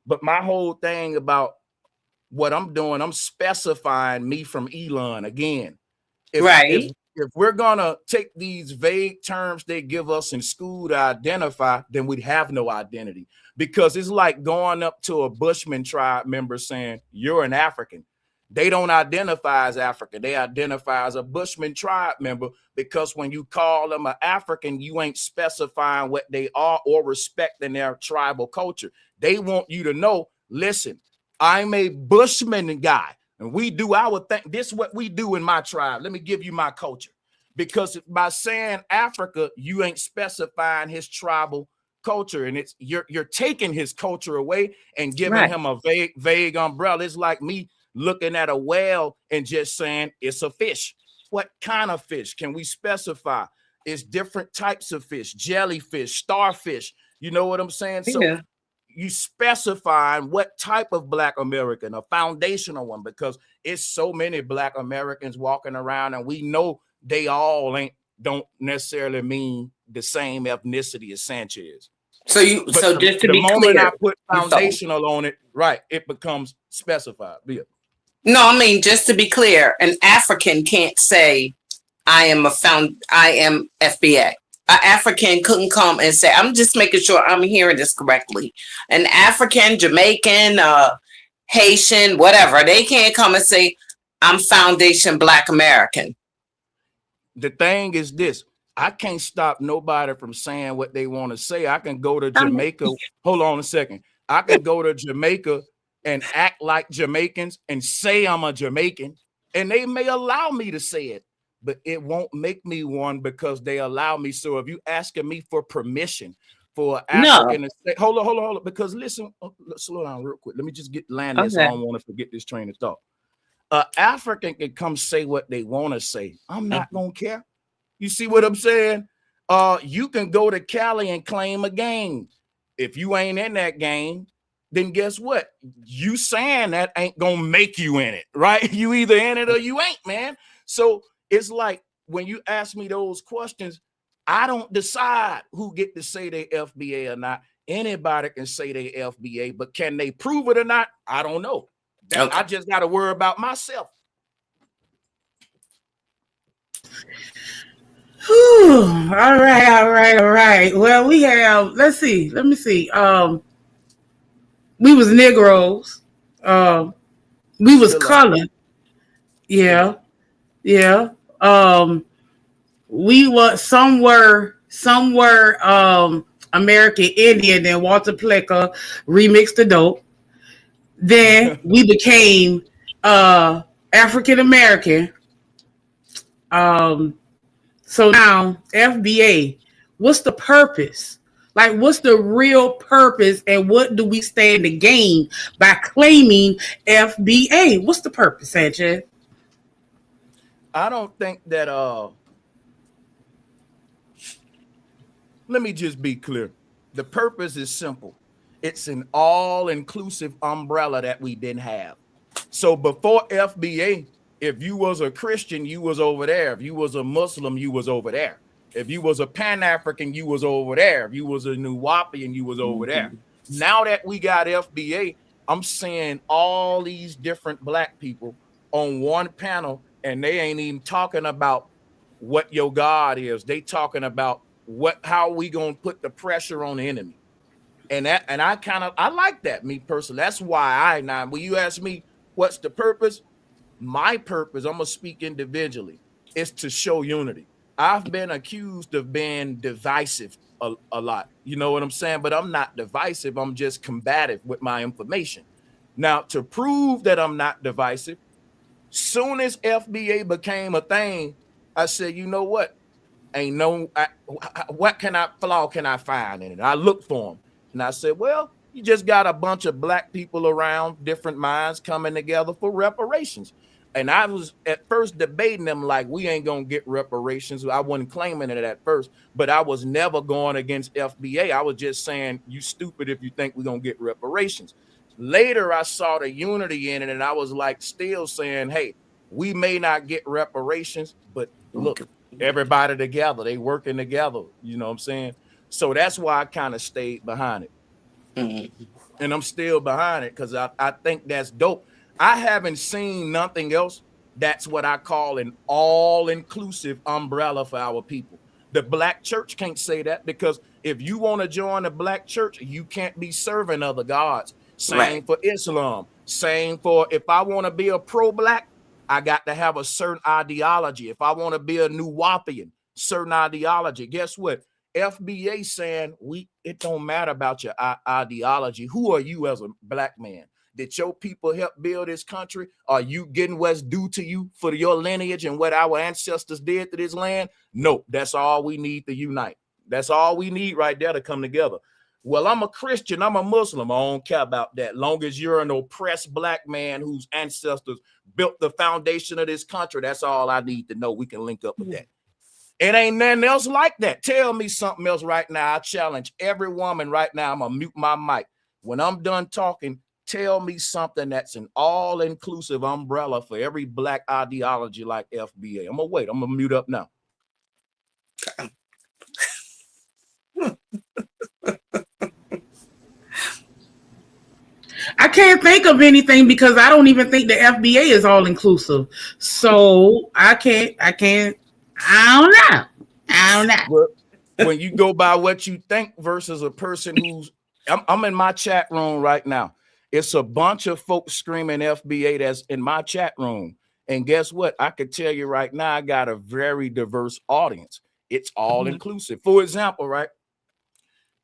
But my whole thing about what I'm doing, I'm specifying me from Elon again. If we're gonna take these vague terms they give us in school to identify, then we'd have no identity. Because it's like going up to a Bushman tribe member saying, you're an African. They don't identify as African. They identify as a Bushman tribe member, because when you call them an African, you ain't specifying what they are or respecting their tribal culture. They want you to know, listen, I'm a Bushman guy, and we do our thing. This is what we do in my tribe. Let me give you my culture. Because by saying Africa, you ain't specifying his tribal culture, and it's you're taking his culture away and giving him a vague umbrella. It's like me looking at a whale and just saying it's a fish. What kind of fish? Can we specify? It's different types of fish, jellyfish, starfish. You know what I'm saying? So you specifying what type of Black American, a foundational one, because it's so many Black Americans walking around, and we know they all don't necessarily mean the same ethnicity as Sanchez. So just to be clear, the moment I put foundational on it, right, it becomes specified. Yeah. No, I mean, just to be clear, an African can't say I am FBA. An African couldn't come and say, I'm just making sure I'm hearing this correctly. An African, Jamaican, Haitian, whatever, they can't come and say, I'm Foundation Black American. The thing is this, I can't stop nobody from saying what they want to say. I can go to Jamaica. Hold on a second. I can go to Jamaica and act like Jamaicans and say I'm a Jamaican, and they may allow me to say it, but it won't make me one because they allow me. So if you asking me for permission for African to say, hold on, because listen, slow down real quick. Let me just land this. I don't want to forget this train of thought. African can come say what they want to say. I'm not gonna care. You see what I'm saying? You can go to Cali and claim a game. If you ain't in that game, then guess what? You saying that ain't gonna make you in it, right? You either in it or you ain't, man. So it's like when you ask me those questions, I don't decide who get to say they FBA or not. Anybody can say they FBA, but can they prove it or not? I don't know. I just got to worry about myself. All right. Well, we have, let me see. We was Negroes. We was colored. Yeah, yeah. We were some were American Indian, then Walter Plecker remixed the dope. Then we became African American. Um, so now FBA, what's the purpose? Like, what's the real purpose, and what do we stand to gain by claiming FBA? What's the purpose, Sanchez? I don't think that let me just be clear. The purpose is simple. It's an all-inclusive umbrella that we didn't have. So before FBA, if you was a Christian, you was over there. If you was a Muslim, you was over there. If you was a Pan-African, you was over there. If you was a Nuwapian, you was over there. Now that we got FBA, I'm seeing all these different black people on one panel, and they ain't even talking about what your God is. They talking about how we gonna put the pressure on the enemy. And I like that, me personally. That's why now when you ask me what's the purpose, my purpose, I'm gonna speak individually, is to show unity. I've been accused of being divisive a lot. You know what I'm saying? But I'm not divisive. I'm just combative with my information. Now, to prove that I'm not divisive, soon as FBA became a thing, I said, you know what? Ain't no, what flaw can I find in it? I looked for them, and I said, well, you just got a bunch of black people around, different minds coming together for reparations. And I was at first debating them like, we ain't gonna get reparations. I wasn't claiming it at first, but I was never going against FBA. I was just saying, you stupid if you think we're gonna get reparations. Later, I saw the unity in it, and I was like, still saying, hey, we may not get reparations, but look, everybody together, they working together. You know what I'm saying? So that's why I kind of stayed behind it. And I'm still behind it because I think that's dope. I haven't seen nothing else that's what I call an all-inclusive umbrella for our people. The black church can't say that, because if you want to join the black church, you can't be serving other gods. Same for Islam. Same for, if I want to be a pro-black, I got to have a certain ideology. If I want to be a Nuwapian, certain ideology. Guess what? FBA saying it don't matter about your ideology. Who are you as a black man? Did your people help build this country? Are you getting what's due to you for your lineage and what our ancestors did to this land? No, that's all we need to unite. That's all we need right there to come together. Well, I'm a Christian, I'm a Muslim. I don't care about that. Long as you're an oppressed black man whose ancestors built the foundation of this country, that's all I need to know. We can link up with that. It ain't nothing else like that. Tell me something else right now. I challenge every woman right now. I'm going to mute my mic. When I'm done talking, tell me something that's an all-inclusive umbrella for every black ideology like FBA. I'm going to wait. I'm going to mute up now. I can't think of anything because I don't even think the FBA is all inclusive. So I don't know. Well, when you go by what you think versus a person who's, I'm in my chat room right now. It's a bunch of folks screaming FBA that's in my chat room. And guess what? I could tell you right now, I got a very diverse audience. It's all inclusive. For example, right?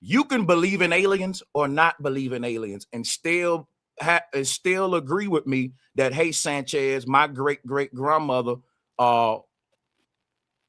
You can believe in aliens or not believe in aliens and still agree with me that, hey, Sanchez, my great-great-grandmother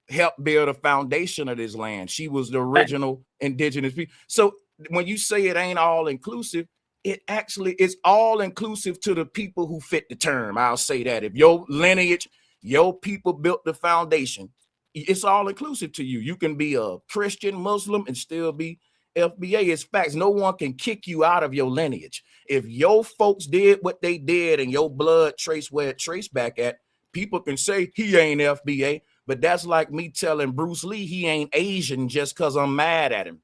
helped build a foundation of this land. She was the original indigenous people. So when you say it ain't all inclusive, it actually is all inclusive to the people who fit the term. I'll say that. If your lineage, your people built the foundation, it's all inclusive to you. You can be a Christian, Muslim, and still be FBA. It's facts. No one can kick you out of your lineage. If your folks did what they did and your blood traced where it traced back at, people can say he ain't FBA. But that's like me telling Bruce Lee he ain't Asian just because I'm mad at him.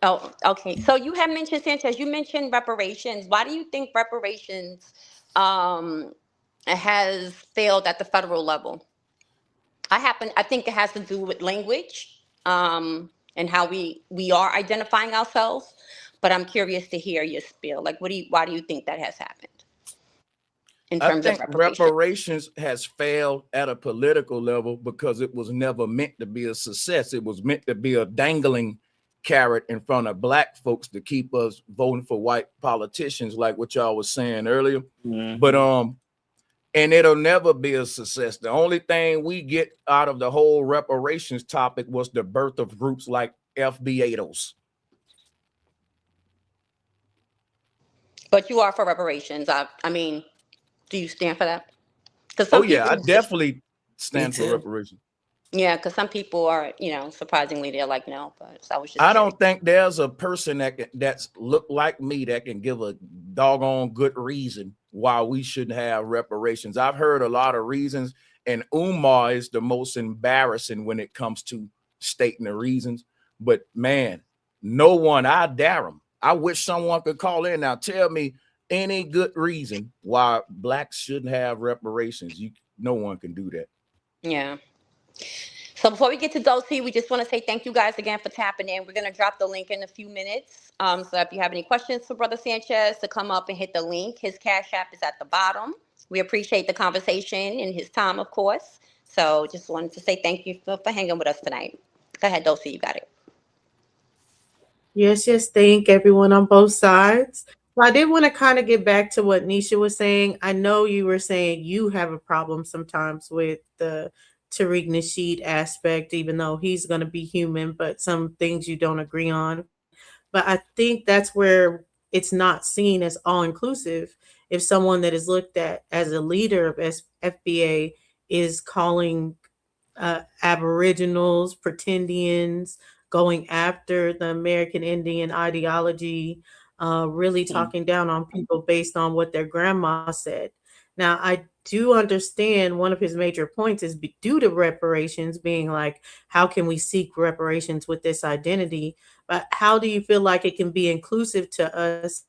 Oh, okay. So you have mentioned, Sanchez, you mentioned reparations. Why do you think reparations has failed at the federal level? I think it has to do with language. and how we are identifying ourselves. But I'm curious to hear your spiel. Like, why do you think that has happened in I terms of think reparations? reparations has failed at a political level because it was never meant to be a success. It was meant to be a dangling carrot in front of black folks to keep us voting for white politicians, like what y'all was saying earlier. But and it'll never be a success. The only thing we get out of the whole reparations topic was the birth of groups like FBA. But you are for reparations. I mean, do you stand for that? Because Oh some yeah, I people, definitely Me stand for too. reparations. yeah, because some people are, surprisingly, they're like, no. But so I was just I curious. don't think there's a person that's look like me that can give a doggone good reason why we shouldn't have reparations. I've heard a lot of reasons, and Umar is the most embarrassing when it comes to stating the reasons. But man, no one, I dare him. I wish someone could call in now. Tell me any good reason why blacks shouldn't have reparations. No one can do that. Yeah. So before we get to Dulcie, we just want to say thank you guys again for tapping in. We're going to drop the link in a few minutes. So if you have any questions for Brother Sanchez, to come up and hit the link. His Cash App is at the bottom. We appreciate the conversation and his time, of course. So just wanted to say thank you for hanging with us tonight. Go ahead, Dulcie, you got it. Yes, thank everyone on both sides. Well, I did want to kind of get back to what Nisha was saying. I know you were saying you have a problem sometimes with the Tariq Nasheed aspect, even though he's going to be human, but some things you don't agree on. But I think that's where it's not seen as all inclusive. If someone that is looked at as a leader of FBA is calling Aboriginals, pretendians, going after the American Indian ideology, really talking down on people based on what their grandma said. Now, I do understand one of his major points is due to reparations being like, how can we seek reparations with this identity? But how do you feel like it can be inclusive to us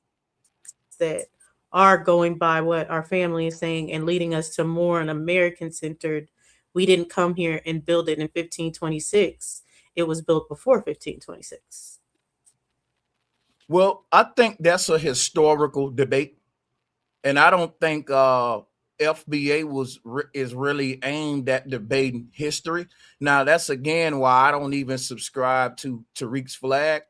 that are going by what our family is saying and leading us to more an American centered? We didn't come here and build it in 1526. It was built before 1526. Well, I think that's a historical debate, and I don't think FBA is really aimed at debating history. Now, that's again why I don't even subscribe to Tariq's flag.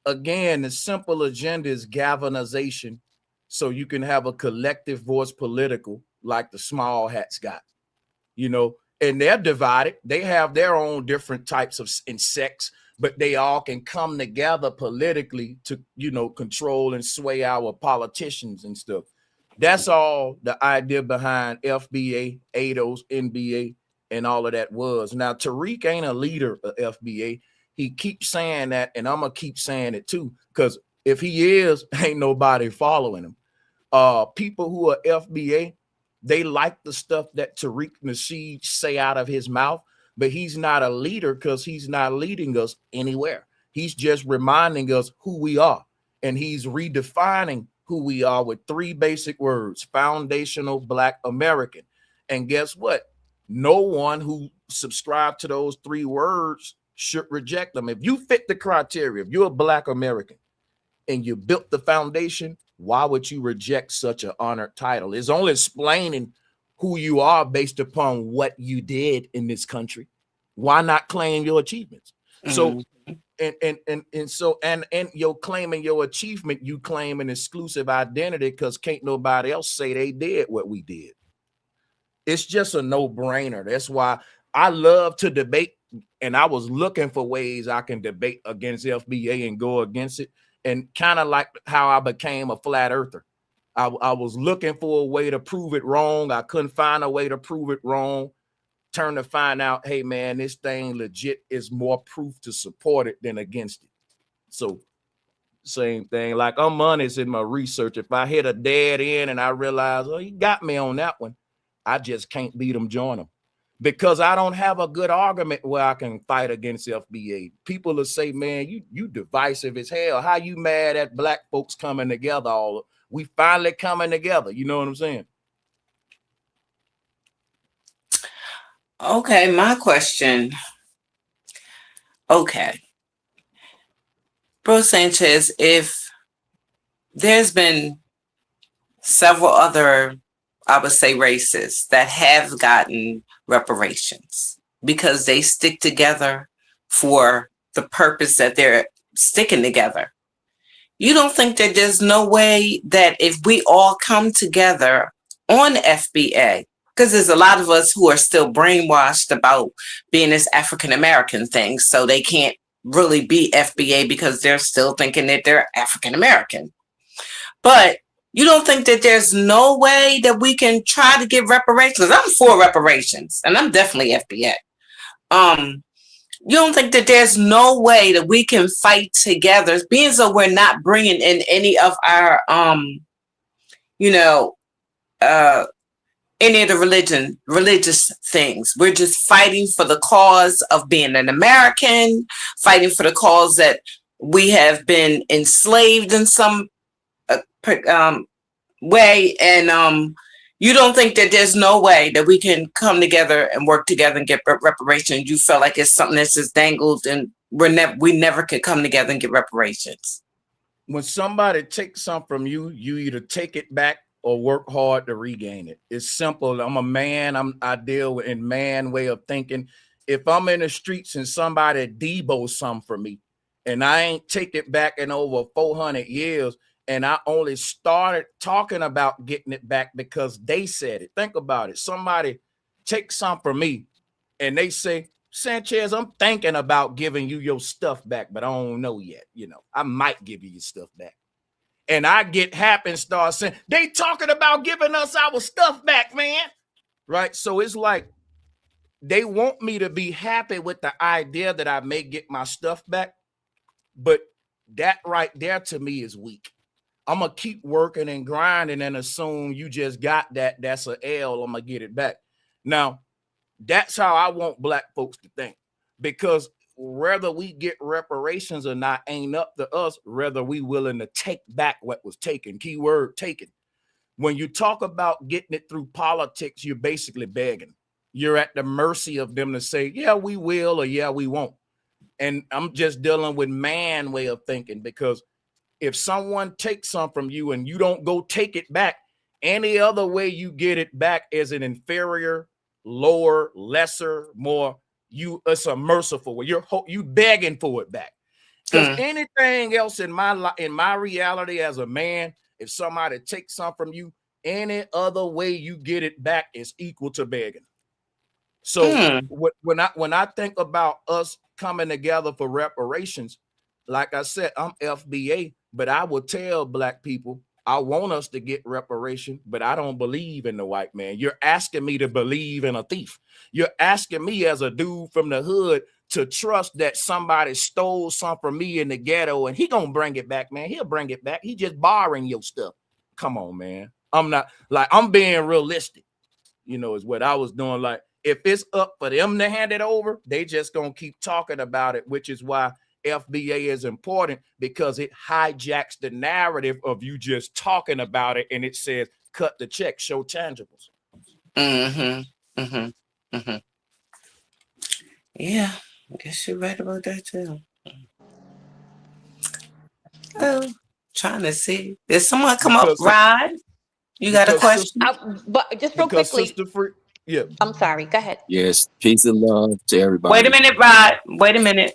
Again, the simple agenda is galvanization, so you can have a collective voice political like the small hats got. And they're divided. They have their own different types of sects, but they all can come together politically to, control and sway our politicians and stuff. That's all the idea behind FBA, ADOS, NBA, and all of that was. Now, Tariq ain't a leader of FBA. He keeps saying that, and I'm going to keep saying it too, because if he is, ain't nobody following him. People who are FBA, they like the stuff that Tariq Nasheed say out of his mouth, but he's not a leader because he's not leading us anywhere. He's just reminding us who we are, and he's redefining who we are with three basic words: foundational Black American. And guess what? No one who subscribed to those three words should reject them. If you fit the criteria, if you're a Black American and you built the foundation, why would you reject such an honored title? It's only explaining who you are based upon what you did in this country. Why not claim your achievements? So and you're claiming your achievement, you claim an exclusive identity because can't nobody else say they did what we did. It's just a no-brainer. That's why I love to debate, and I was looking for ways I can debate against FBA and go against it. And kind of like how I became a flat earther. I was looking for a way to prove it wrong. I couldn't find a way to prove it wrong. Turn to find out, hey, man, this thing legit is more proof to support it than against it. So same thing. Like, I'm honest in my research. If I hit a dead end and I realize, oh, he got me on that one, I just can't beat him, join him. Because I don't have a good argument where I can fight against FBA. People will say, man, you divisive as hell. How you mad at Black folks coming together? We finally coming together. You know what I'm saying? Okay, my question. Okay. Bro Sanchez, if there's been several other, I would say, races that have gotten reparations because they stick together for the purpose that they're sticking together. You don't think that there's no way that if we all come together on FBA, because there's a lot of us who are still brainwashed about being this African American thing, so they can't really be FBA because they're still thinking that they're African American. But you don't think that there's no way that we can try to give reparations? I'm for reparations, and I'm definitely FBA. You don't think that there's no way that we can fight together, being so we're not bringing in any of our, you know, any of the religious things. We're just fighting for the cause of being an American, fighting for the cause that we have been enslaved in some way, and you don't think that there's no way that we can come together and work together and get reparations? You feel like it's something that's just dangled, and we never could come together and get reparations. When somebody takes something from you, you either take it back or work hard to regain it. It's simple. I'm a man. I deal in man way of thinking. If I'm in the streets and somebody debo something for me, and I ain't take it back in over 400 years, and I only started talking about getting it back because they said it. Think about it. Somebody takes something from me and they say, Sanchez, I'm thinking about giving you your stuff back, but I don't know yet. You know, I might give you your stuff back. And I get happy and start saying, they talking about giving us our stuff back, man. Right? So it's like they want me to be happy with the idea that I may get my stuff back. But that right there to me is weak. I'm going to keep working and grinding and assume you just got that. That's an L. I'm going to get it back. Now, that's how I want black folks to think, because whether we get reparations or not ain't up to us, whether we willing to take back what was taken. Keyword taken. When you talk about getting it through politics, you're basically begging. You're at the mercy of them to say, yeah, we will, or yeah, we won't. And I'm just dealing with man way of thinking, because if someone takes something from you and you don't go take it back, any other way you get it back is an inferior, lower, lesser, more, it's a merciful way. You begging for it back. Because anything else in my reality as a man, if somebody takes something from you, any other way you get it back is equal to begging. So when I think about us coming together for reparations, like I said, I'm FBA, but I will tell black people, I want us to get reparation, but I don't believe in the white man. You're asking me to believe in a thief. You're asking me as a dude from the hood to trust that somebody stole something from me in the ghetto and he gonna bring it back, man. He'll bring it back. He just borrowing your stuff. Come on, man. I'm being realistic, is what I was doing. Like, if it's up for them to hand it over, they just gonna keep talking about it, which is why FBA is important, because it hijacks the narrative of you just talking about it, and it says cut the check, show tangibles. Yeah, I guess you're right about that too. Oh, trying to see. Did someone come up, Rod? You got a question? But just real quickly. Yeah. I'm sorry. Go ahead. Yes. Peace and love to everybody. Wait a minute, Rod. Wait a minute.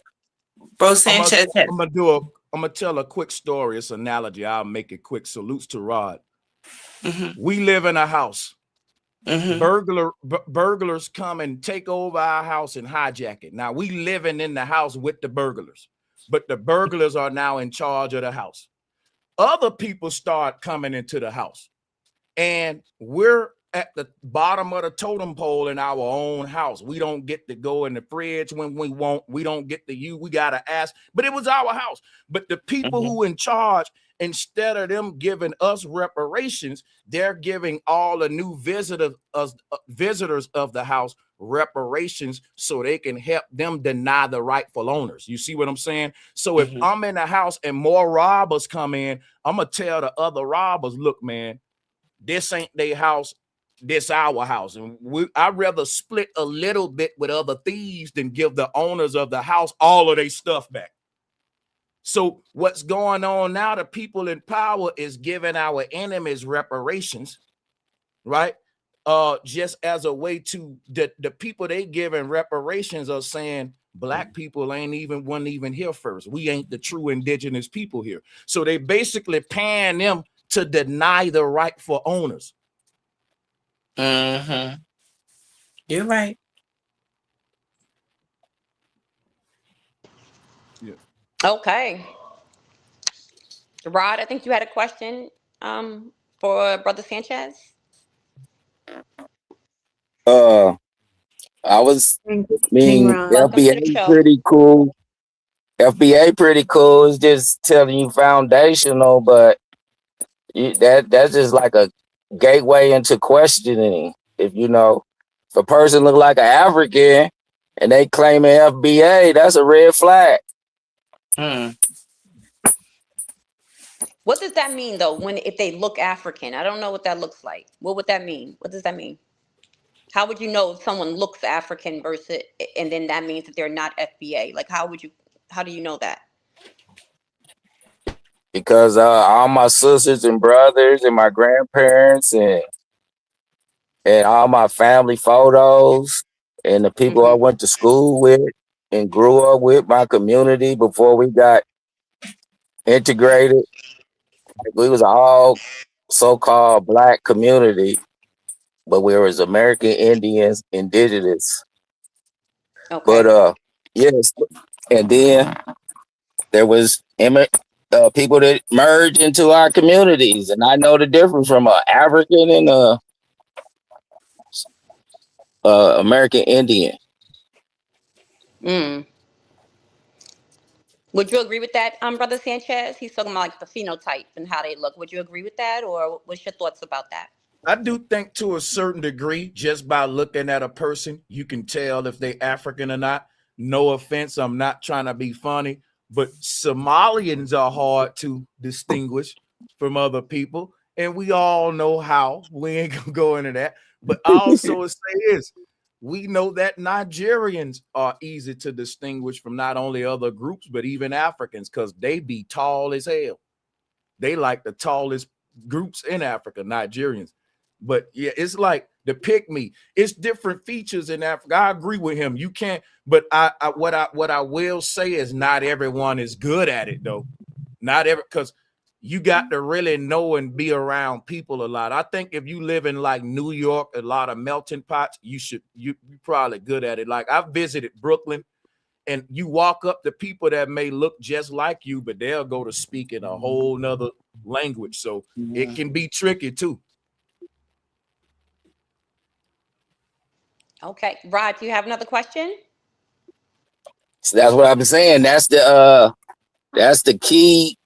Bro Sanchez. I'm gonna tell a quick story. It's an analogy. I'll make it quick. Salutes to Rod. We live in a house. Burglars come and take over our house and hijack it. Now we living in the house with the burglars, but the burglars are now in charge of the house. Other people start coming into the house, and we're at the bottom of the totem pole in our own house. We don't get to go in the fridge when we want. We don't get to use. We got to ask, but it was our house. But the people who in charge, instead of them giving us reparations, they're giving all the new visitors of the house reparations so they can help them deny the rightful owners. You see what I'm saying? So if I'm in the house and more robbers come in, I'm going to tell the other robbers, look, man, this ain't their house. This our house. And I'd rather split a little bit with other thieves than give the owners of the house all of their stuff back. So what's going on now, the people in power is giving our enemies reparations, right? Just as a way to the people they giving reparations are saying black people wasn't even here first. We ain't the true indigenous people here. So they basically paying them to deny the right for owners. Mm-hmm. You're right. Yeah. Okay. Rod, I think you had a question for Brother Sanchez. I was Thank you, Ron. Welcome to the FBA show. pretty cool. FBA pretty cool. It's just telling you foundational, but that's just like a gateway into questioning. If if a person look like an African and they claim an FBA, that's a red flag. Mm. What does that mean though? If they look African, I don't know what that looks like. What would that mean? What does that mean? How would you know if someone looks African versus, and then that means that they're not FBA? Like, how do you know that? Because all my sisters and brothers and my grandparents and all my family photos and the people I went to school with and grew up with, my community before we got integrated. We was all so-called black community, but we was American Indians, indigenous. Okay. But yes, and then there was people that merged into our communities, and I know the difference from an African and a American Indian. Would you agree with that, Brother Sanchez? He's talking about like the phenotype and how they look. Would you agree with that, or what's your thoughts about that? I do think to a certain degree, just by looking at a person, you can tell if they African or not. No offense, I'm not trying to be funny, but Somalians are hard to distinguish from other people, and we all know how. We ain't gonna go into that. But I also say this: we know that Nigerians are easy to distinguish from not only other groups, but even Africans, because they be tall as hell. They like the tallest groups in Africa, Nigerians. But yeah, it's like the pick-me. It's different features in Africa. I agree with him. You can't, but what I will say is not everyone is good at it though. Not every, because you got to really know and be around people a lot. I think if you live in like New York, a lot of melting pots, you probably good at it. Like I visited Brooklyn, and you walk up to people that may look just like you, but they'll go to speak in a whole nother language. So it can be tricky too. Okay. Rod, do you have another question? So that's what I'm saying. That's the key.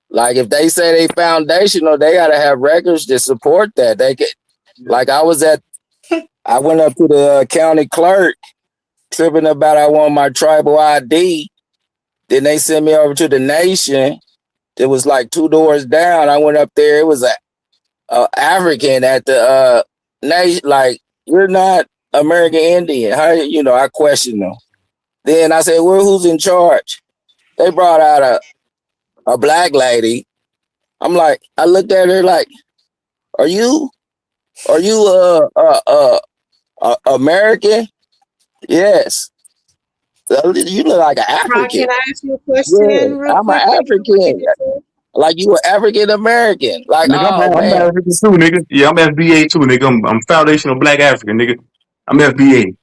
Like if they say they foundational, they gotta have records to support that. They could, like I went up to the county clerk tripping about I want my tribal ID. Then they sent me over to the nation. It was like 2 doors down. I went up there. It was a African at the nation. Like, you're not American Indian. How I questioned them. Then I said, well, who's in charge? They brought out a black lady. I'm like, I looked at her like, are you American? Yes. So you look like an Rod, African. can I ask you a question Yeah, real I'm an quick? African. Like you an African American. Like, Nigga, oh I'm man. African too, nigga. Yeah, I'm FBA too, nigga. I'm foundational black African, nigga. I'm FBA.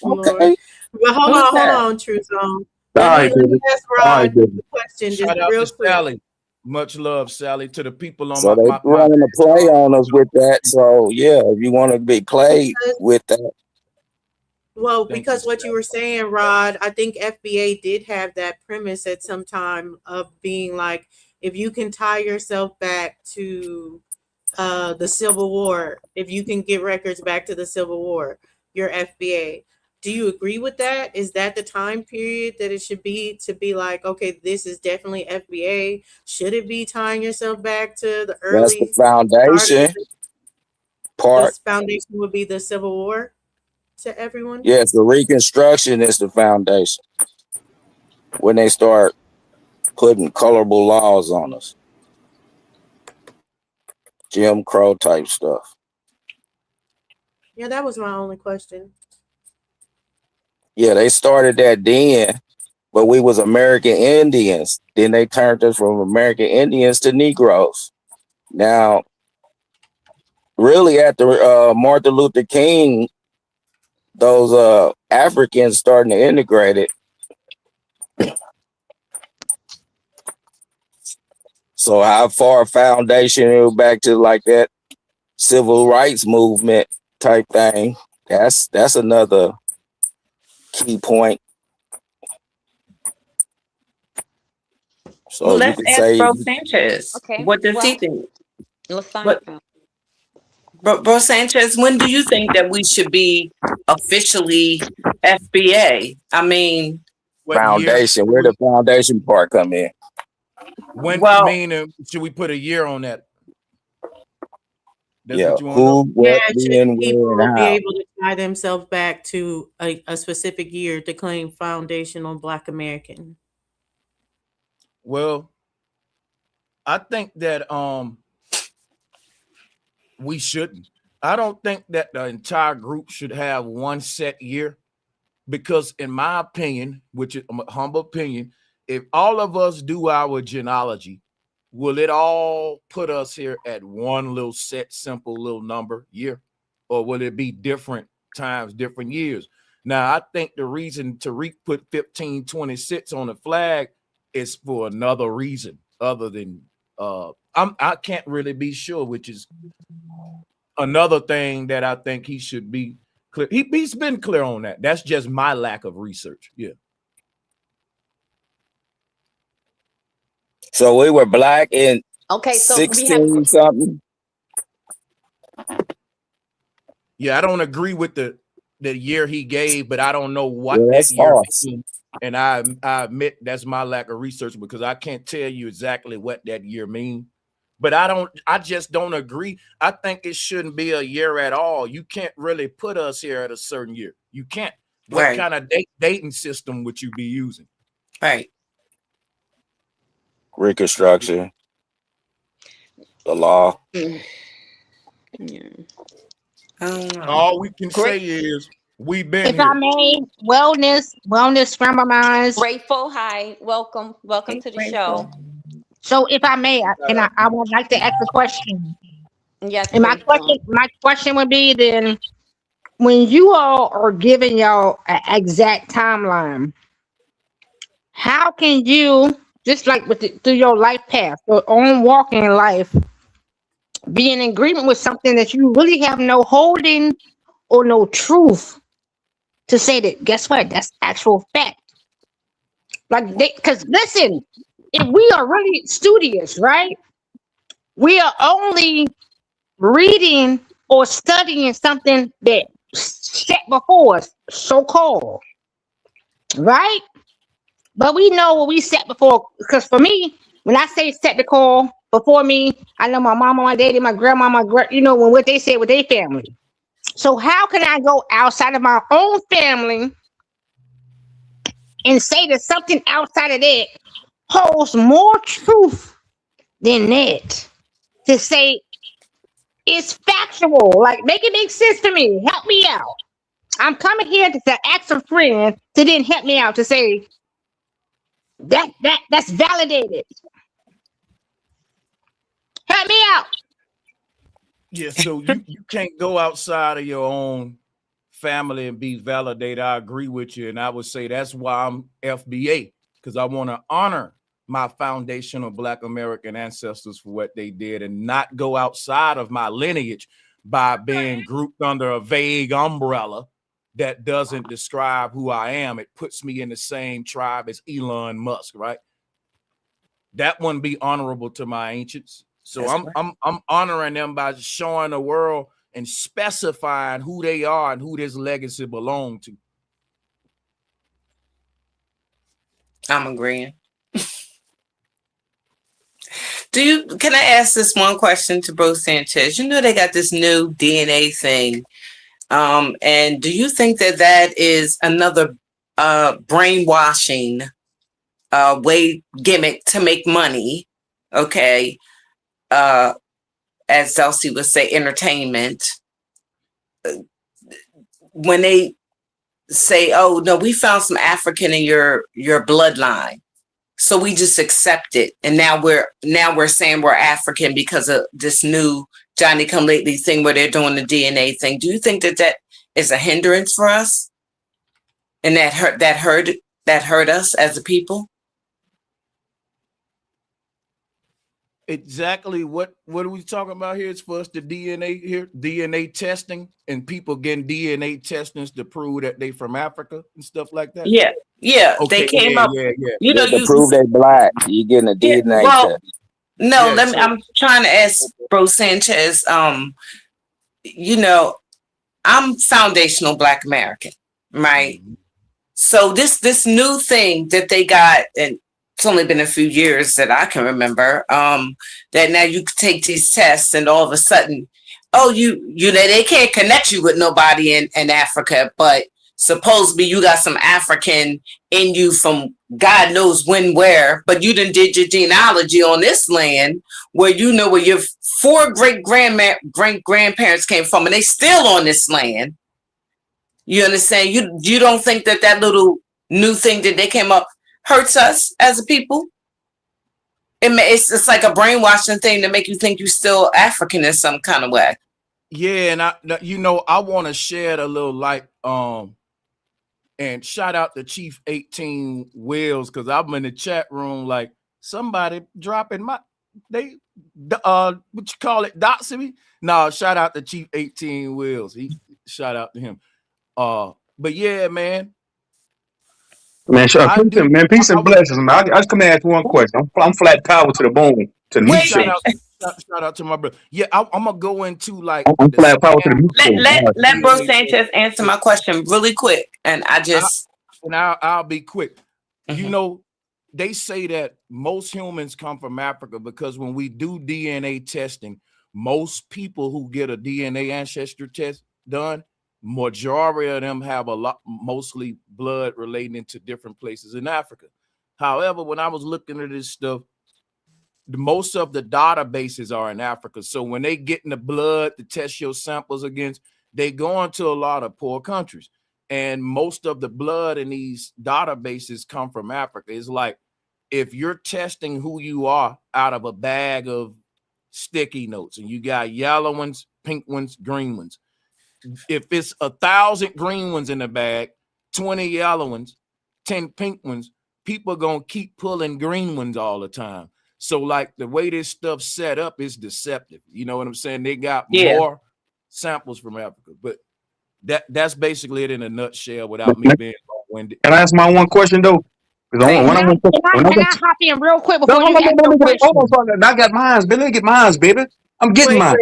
Okay. But hold Who's that? on, True Zone. All Let right, me baby. ask All right, Rod baby. a question just Shout out real to quick. Sally. Much love, Sally, to the people on So they running a play on us with that. So yeah, if you want to be played with that. Well, because what you were saying, Rod, I think FBA did have that premise at some time of being like, if you can tie yourself back to the Civil War, if you can get records back to the Civil War, you're FBA. Do you agree with that? Is that the time period that it should be to be like, okay, this is definitely FBA? Should it be tying yourself back to the early? That's the foundation part. The foundation would be the Civil War to everyone? Yes, the Reconstruction is the foundation. When they start putting colorable laws on us. Jim Crow type stuff. Yeah, that was my only question. Yeah, they started that then, but we was American Indians. Then they turned us from American Indians to Negroes. Now, really after Martin Luther King, those Africans starting to integrate it. So how far foundation back to like that civil rights movement type thing? That's another key point. So Well, you let's could ask say, Bro Sanchez. Okay. What does he Well, think? let's sign What, from. Bro Sanchez, when do you think that we should be officially FBA? I mean, What year? foundation, where the foundation part come in? When well, should we put a year on that? That's Yeah, what you want to know? who, what, Should when, where, people and be how. able to tie themselves back to a specific year to claim foundational Black American? Well, I think that we shouldn't. I don't think that the entire group should have one set year, because in my opinion, which is a humble opinion, if all of us do our genealogy, will it all put us here at one little set, simple little number year? Or will it be different times, different years? Now, I think the reason Tariq put 1526 on the flag is for another reason other than I can't really be sure, which is another thing that I think he should be clear. He's been clear on that. That's just my lack of research. Yeah. So we were Black in Okay, so we have 16 something. Yeah, I don't agree with the year he gave, but I don't know what Yeah, that that's year false. means. And I admit that's my lack of research, because I can't tell you exactly what that year means. But I just don't agree. I think it shouldn't be a year at all. You can't really put us here at a certain year. You can't. What right, kind of dating system would you be using? right. Reconstruction, the law. yeah. I don't know. All we can say Great, is we've been If I here. may, wellness, grandma minds. grateful. Hi, welcome Ain't to the grateful. show. So if I may, I would like to ask a question. Yes, And grateful. my question would be then, when you all are giving y'all an exact timeline, how can you, just like through your life path, your own walking in life, be in agreement with something that you really have no holding or no truth to say that, guess what, that's actual fact? Like, because listen, if we are really studious, right, we are only reading or studying something that set before us, so called, right? But we know what we set before. Because for me, when I say set the call before me, I know my mama, my daddy, my grandma, when what they said with their family. So how can I go outside of my own family and say that something outside of that holds more truth than that? To say it's factual, like, make it make sense to me. Help me out. I'm coming here to ask a friend to then help me out to say that's validated. Help me out. Yeah, so you can't go outside of your own family and be validated. I agree with you, and I would say that's why I'm FBA, because I want to honor my foundational Black American ancestors for what they did and not go outside of my lineage by being grouped under a vague umbrella that doesn't describe who I am. It puts me in the same tribe as Elon Musk, right? That wouldn't be honorable to my ancients. So That's right. I'm honoring them by showing the world and specifying who they are and who this legacy belonged to. I'm agreeing. Can I ask this one question to Bro Sanchez? You know, they got this new DNA thing. And do you think that is another brainwashing way gimmick to make money. Okay. As Elsie would say, entertainment. When they say, "Oh no, we found some African in your bloodline," so we just accept it, and now we're saying we're African because of this new Johnny Come Lately thing where they're doing the DNA thing. Do you think that is a hindrance for us, and that hurt us as a people? Exactly what are we talking about here? It's for us the DNA testing, and people getting DNA testings to prove that they from Africa and stuff like that. Yeah. Okay, they came up. Yeah. You know, to prove they black, you getting a DNA test. No, I'm trying to ask Bro Sanchez. You know, I'm foundational Black American, right? Mm-hmm. So this new thing that they got, and it's only been a few years that I can remember, that now you can take these tests and all of a sudden, they can't connect you with nobody in Africa, but supposedly you got some African in you from God knows when, where, but you done did your genealogy on this land where you know where your 4 great grandparents came from, and they still on this land. You understand? You don't think that little new thing that they came up hurts us as a people? It's like a brainwashing thing to make you think you're still African in some kind of way. Yeah, and I want to shed a little light. And shout out to Chief 18 Wheels, because I'm in the chat room like somebody dropping what you call it, doxing me? No, shout out to Chief 18 Wheels. Shout out to him. But yeah, man. Man, peace and blessings, man. I just come and ask one question. I'm flat power to the bone. Shout out to my brother. Yeah, I'm gonna go into like I'm flat power to the let Bro Sanchez answer my question really quick, and I'll be quick. Mm-hmm. You know, they say that most humans come from Africa because when we do DNA testing, most people who get a DNA ancestry test done, majority of them have mostly blood relating to different places in Africa. However, when I was looking at this stuff, most of the databases are in Africa. So when they get in the blood to test your samples against, they go into a lot of poor countries. And most of the blood in these databases come from Africa. It's like if you're testing who you are out of a bag of sticky notes and you got yellow ones, pink ones, green ones. If it's 1,000 green ones in the bag, 20 yellow ones, 10 pink ones, people are going to keep pulling green ones all the time. So like the way this stuff's set up is deceptive. You know what I'm saying? They got more samples from Africa, but that's basically it in a nutshell without me being long-winded. Can I ask my one question though? Can I hop in real quick before you ask your question? Hold on, I got mine, baby. Let me get mine, baby. I'm getting mine.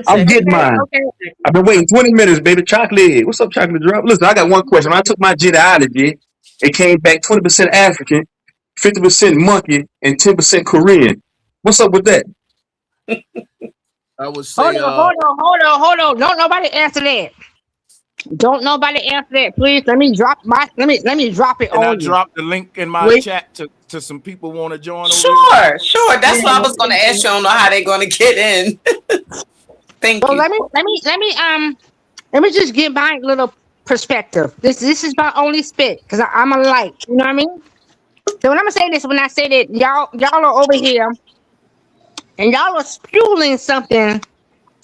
I'm getting mine. Okay. I've been waiting 20 minutes, baby. Chocolate. What's up, Chocolate Drop? Listen, I got one question. When I took my genealogy, it came back 20% African, 50% monkey, and 10% Korean. What's up with that? I would say. Hold on. Don't nobody answer that. Don't nobody answer that, please. Let me drop it on you. I drop the link in my chat to some people want to join. Sure. That's what I was going to ask you. I don't know how they're going to get in. Thank you. Let me just give my little perspective. This is my only spit because I'm a light. You know what I mean? So when I'm gonna say this, when I say that y'all are over here and y'all are spewing something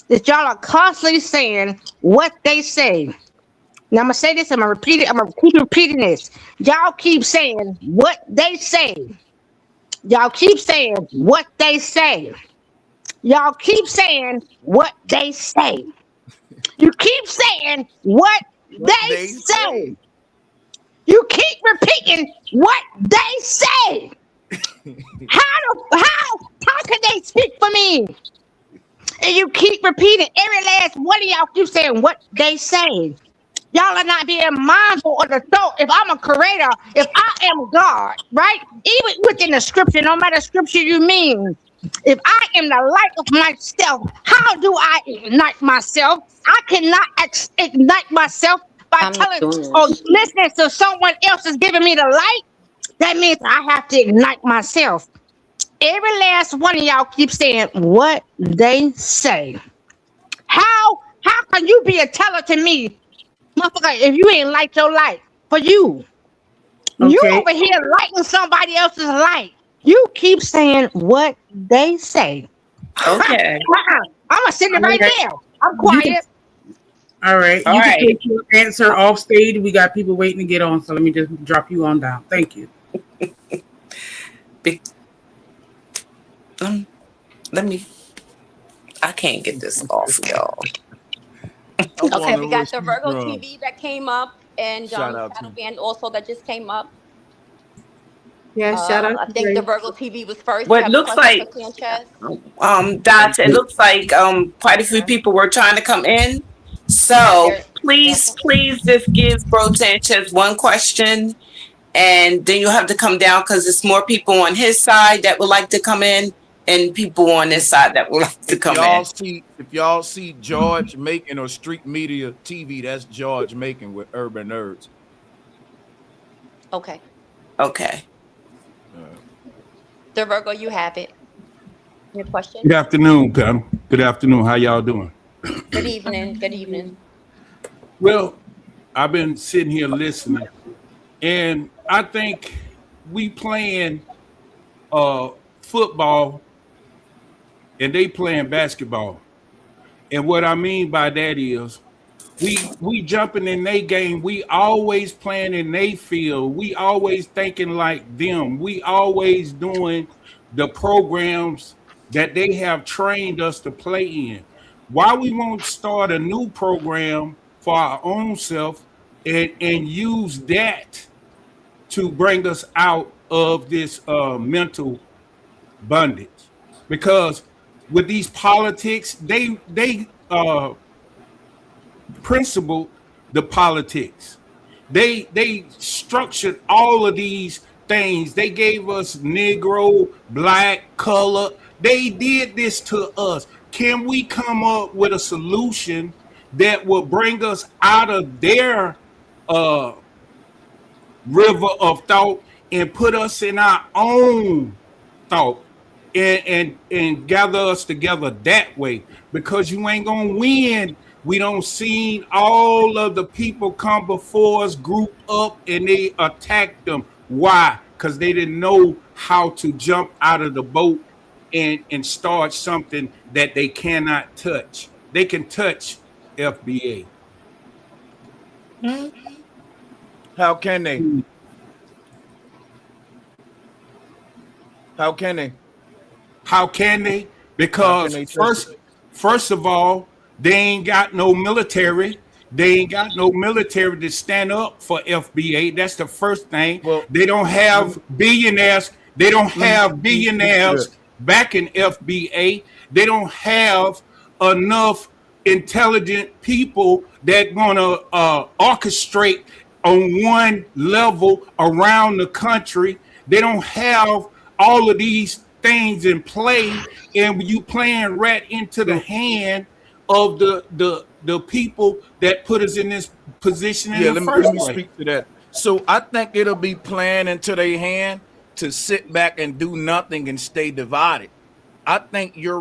that y'all are constantly saying what they say. Now I'm gonna say this, I'm gonna repeat it, I'm gonna keep repeating this. Y'all keep saying what they say. Y'all keep saying what they say. Y'all keep saying what they say. You keep saying what they say. You keep repeating what they say. How can they speak for me? And you keep repeating every last one of y'all keep saying what they say. Y'all are not being mindful of the thought. If I'm a creator, if I am God, right? Even within the scripture, no matter scripture you mean, if I am the light of myself, how do I ignite myself? I cannot ignite myself by telling or listening to someone else is giving me the light. that means I have to ignite myself. Every last one of y'all keep saying what they say. How can you be a teller to me, motherfucker, if you ain't light your light for you? You Okay. over here lighting somebody else's light. You keep saying what they say. Okay. I'm gonna sit it All right right. there. I'm You can, quiet. all right. All You can right. take your answer off stage. We got people waiting to get on, so let me just drop you on down. Thank you. Be- let me. I can't get this off, y'all. I Okay, want to we got the receive Virgo from. TV that came up, and Shout out to Shadow Band also that just came up. Yeah, shout out I to think the Ray. Virgo TV was first. You What have a looks question for like Sanchez? dots. It looks like quite a few people were trying to come in. Yeah, So there. please, Okay. please just give Bro Sanchez one question, and then you'll have to come down because there's more people on his side that would like to come in, and people on this side that would like to come in. If y'all see George Macon or Street Media TV, that's George Macon with Urban Nerds. Okay. Okay. The Virgo, you have it. Your question? Good afternoon, panel. Good afternoon. How y'all doing? Good evening. Good evening. Well, I've been sitting here listening, and I think we playing football and they playing basketball. And what I mean by that is we jumping in their game. We always playing in their field. We always thinking like them. We always doing the programs that they have trained us to play in. Why we won't start a new program for our own self and use that to bring us out of this mental bondage? Because with these politics, they principled the politics. They structured all of these things. They gave us Negro, black, color. They did this to us. Can we come up with a solution that will bring us out of their uh, river of thought and put us in our own thought and gather us together that way? Because you ain't gonna win. We don't seen all of the people come before us group up and they attacked them. Why? Because they didn't know how to jump out of the boat and start something that they cannot touch. They can touch FBA. How can they? How can they? How can they? How can Because they touch it? first of all, they ain't got no military. They ain't got no military to stand up for FBA. That's the first thing. Well, They don't let me, have billionaires. They don't let me, have let me say that. billionaires back in FBA. They don't have enough intelligent people that gonna orchestrate on one level around the country. They don't have all of these things in play, and you playing right into the So, hand of the people that put us in this position in yeah, the let first me place. speak to that. So I think it'll be playing into their hand to sit back and do nothing and stay divided. I think your